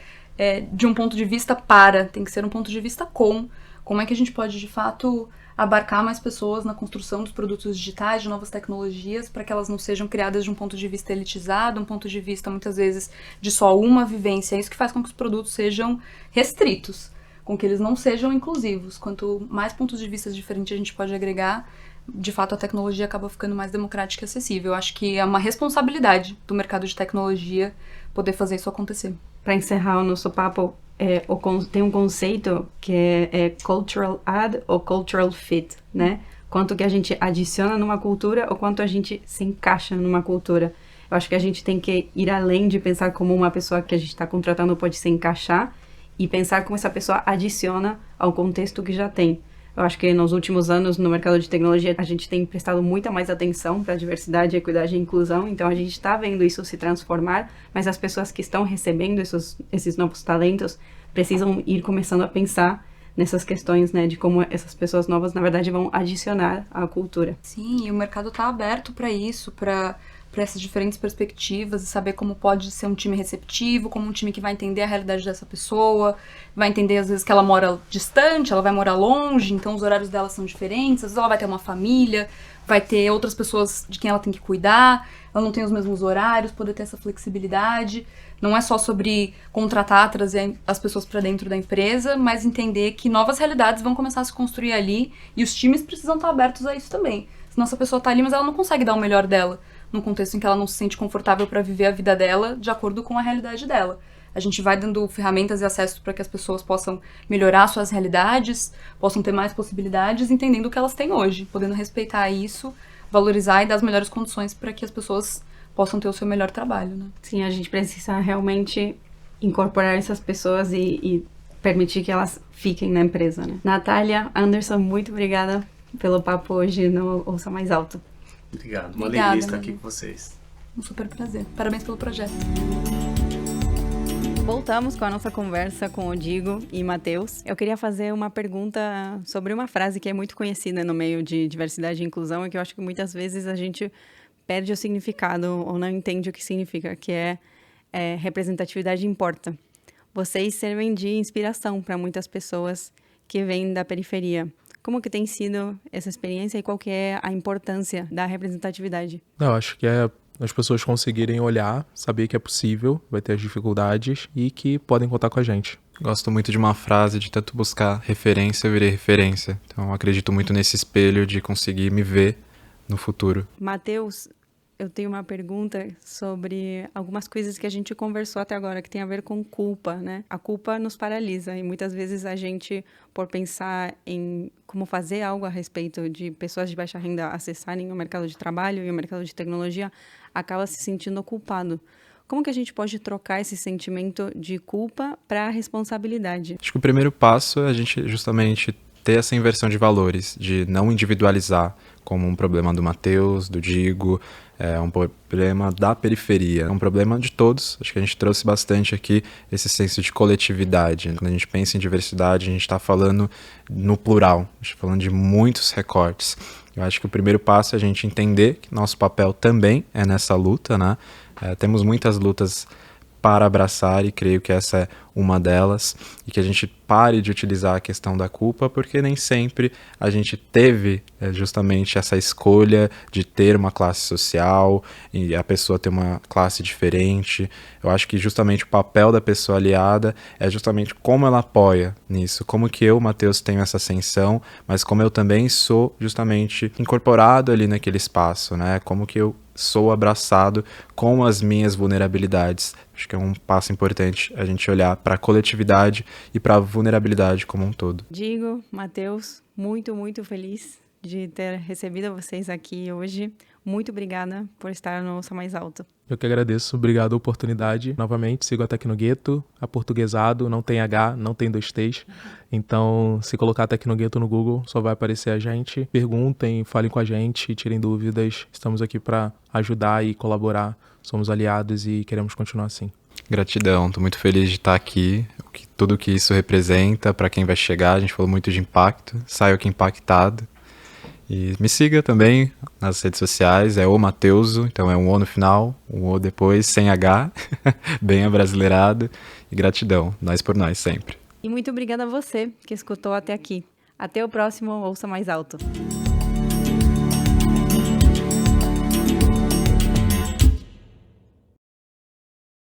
de um ponto de vista tem que ser um ponto de vista com. Como é que a gente pode, de fato, abarcar mais pessoas na construção dos produtos digitais, de novas tecnologias, para que elas não sejam criadas de um ponto de vista elitizado, um ponto de vista, muitas vezes, de só uma vivência. É isso que faz com que os produtos sejam restritos, com que eles não sejam inclusivos. Quanto mais pontos de vista diferentes a gente pode agregar, de fato a tecnologia acaba ficando mais democrática e acessível. Eu acho que é uma responsabilidade do mercado de tecnologia poder fazer isso acontecer. Para encerrar o nosso papo, tem um conceito que é cultural add ou cultural fit, né? Quanto que a gente adiciona numa cultura ou quanto a gente se encaixa numa cultura. Eu acho que a gente tem que ir além de pensar como uma pessoa que a gente está contratando pode se encaixar e pensar como essa pessoa adiciona ao contexto que já tem. Eu acho que nos últimos anos, no mercado de tecnologia, a gente tem prestado muita mais atenção para a diversidade, equidade e inclusão. Então, a gente está vendo isso se transformar, mas as pessoas que estão recebendo esses novos talentos precisam ir começando a pensar nessas questões, né, de como essas pessoas novas, na verdade, vão adicionar à cultura. Sim, e o mercado está aberto para isso, para essas diferentes perspectivas e saber como pode ser um time receptivo, como um time que vai entender a realidade dessa pessoa, vai entender às vezes que ela mora distante, ela vai morar longe, então os horários dela são diferentes, às vezes ela vai ter uma família, vai ter outras pessoas de quem ela tem que cuidar, ela não tem os mesmos horários, poder ter essa flexibilidade. Não é só sobre contratar, trazer as pessoas para dentro da empresa, mas entender que novas realidades vão começar a se construir ali e os times precisam estar abertos a isso também. Senão essa pessoa está ali, mas ela não consegue dar o melhor dela num contexto em que ela não se sente confortável para viver a vida dela de acordo com a realidade dela. A gente vai dando ferramentas e acesso para que as pessoas possam melhorar suas realidades, possam ter mais possibilidades, entendendo o que elas têm hoje, podendo respeitar isso, valorizar e dar as melhores condições para que as pessoas possam ter o seu melhor trabalho, né? Sim, a gente precisa realmente incorporar essas pessoas e permitir que elas fiquem na empresa, né? Natália, Anderson, muito obrigada pelo papo hoje no Ouça Mais Alto. Obrigado, uma Obrigada, alegria estar amiga. aqui com vocês. Um super prazer. Parabéns pelo projeto. Voltamos com a nossa conversa com o Diego e Matheus. Eu queria fazer uma pergunta sobre uma frase que é muito conhecida no meio de diversidade e inclusão e que eu acho que muitas vezes a gente perde o significado ou não entende o que significa, que é representatividade importa. Vocês servem de inspiração para muitas pessoas que vêm da periferia. Como que tem sido essa experiência e qual que é a importância da representatividade? Eu acho que é as pessoas conseguirem olhar, saber que é possível, vai ter as dificuldades e que podem contar com a gente. Gosto muito de uma frase de tanto buscar referência, eu virei referência. Então, eu acredito muito nesse espelho de conseguir me ver no futuro. Matheus, eu tenho uma pergunta sobre algumas coisas que a gente conversou até agora, que tem a ver com culpa, né? A culpa nos paralisa e muitas vezes a gente, por pensar em como fazer algo a respeito de pessoas de baixa renda acessarem o mercado de trabalho e o mercado de tecnologia, acaba se sentindo culpado. Como que a gente pode trocar esse sentimento de culpa para responsabilidade? Acho que o primeiro passo é a gente justamente ter essa inversão de valores, de não individualizar como um problema do Matheus, do Diego, é um problema da periferia, é um problema de todos. Acho que a gente trouxe bastante aqui esse senso de coletividade. Quando a gente pensa em diversidade, a gente está falando no plural, a gente está falando de muitos recortes. Eu acho que o primeiro passo é a gente entender que nosso papel também é nessa luta, né? Temos muitas lutas para abraçar e creio que essa é uma delas, e que a gente pare de utilizar a questão da culpa, porque nem sempre a gente teve justamente essa escolha de ter uma classe social e a pessoa ter uma classe diferente. Eu acho que justamente o papel da pessoa aliada é justamente como ela apoia nisso, como que eu, Matheus, tenho essa ascensão, mas como eu também sou justamente incorporado ali naquele espaço, né? Como que eu sou abraçado com as minhas vulnerabilidades. Acho que é um passo importante a gente olhar para a coletividade e para a vulnerabilidade como um todo. Diego, Matheus, muito, muito feliz de ter recebido vocês aqui hoje. Muito obrigada por estar no Ouça Mais Alto. Eu que agradeço, obrigado a oportunidade. Novamente, sigo a Tecnogueto, aportuguesado, não tem H, não tem 2 T's. Então, se colocar Tecnogueto no Google, só vai aparecer a gente. Perguntem, falem com a gente, tirem dúvidas. Estamos aqui para ajudar e colaborar. Somos aliados e queremos continuar assim. Gratidão, tô muito feliz de estar aqui, tudo que isso representa para quem vai chegar. A gente falou muito de impacto, saio aqui impactado. E me siga também nas redes sociais, é o Mateuso, então é um O no final, um O depois, sem H, bem abrasileirado. E gratidão, nós por nós sempre. E muito obrigada a você que escutou até aqui. Até o próximo Ouça Mais Alto.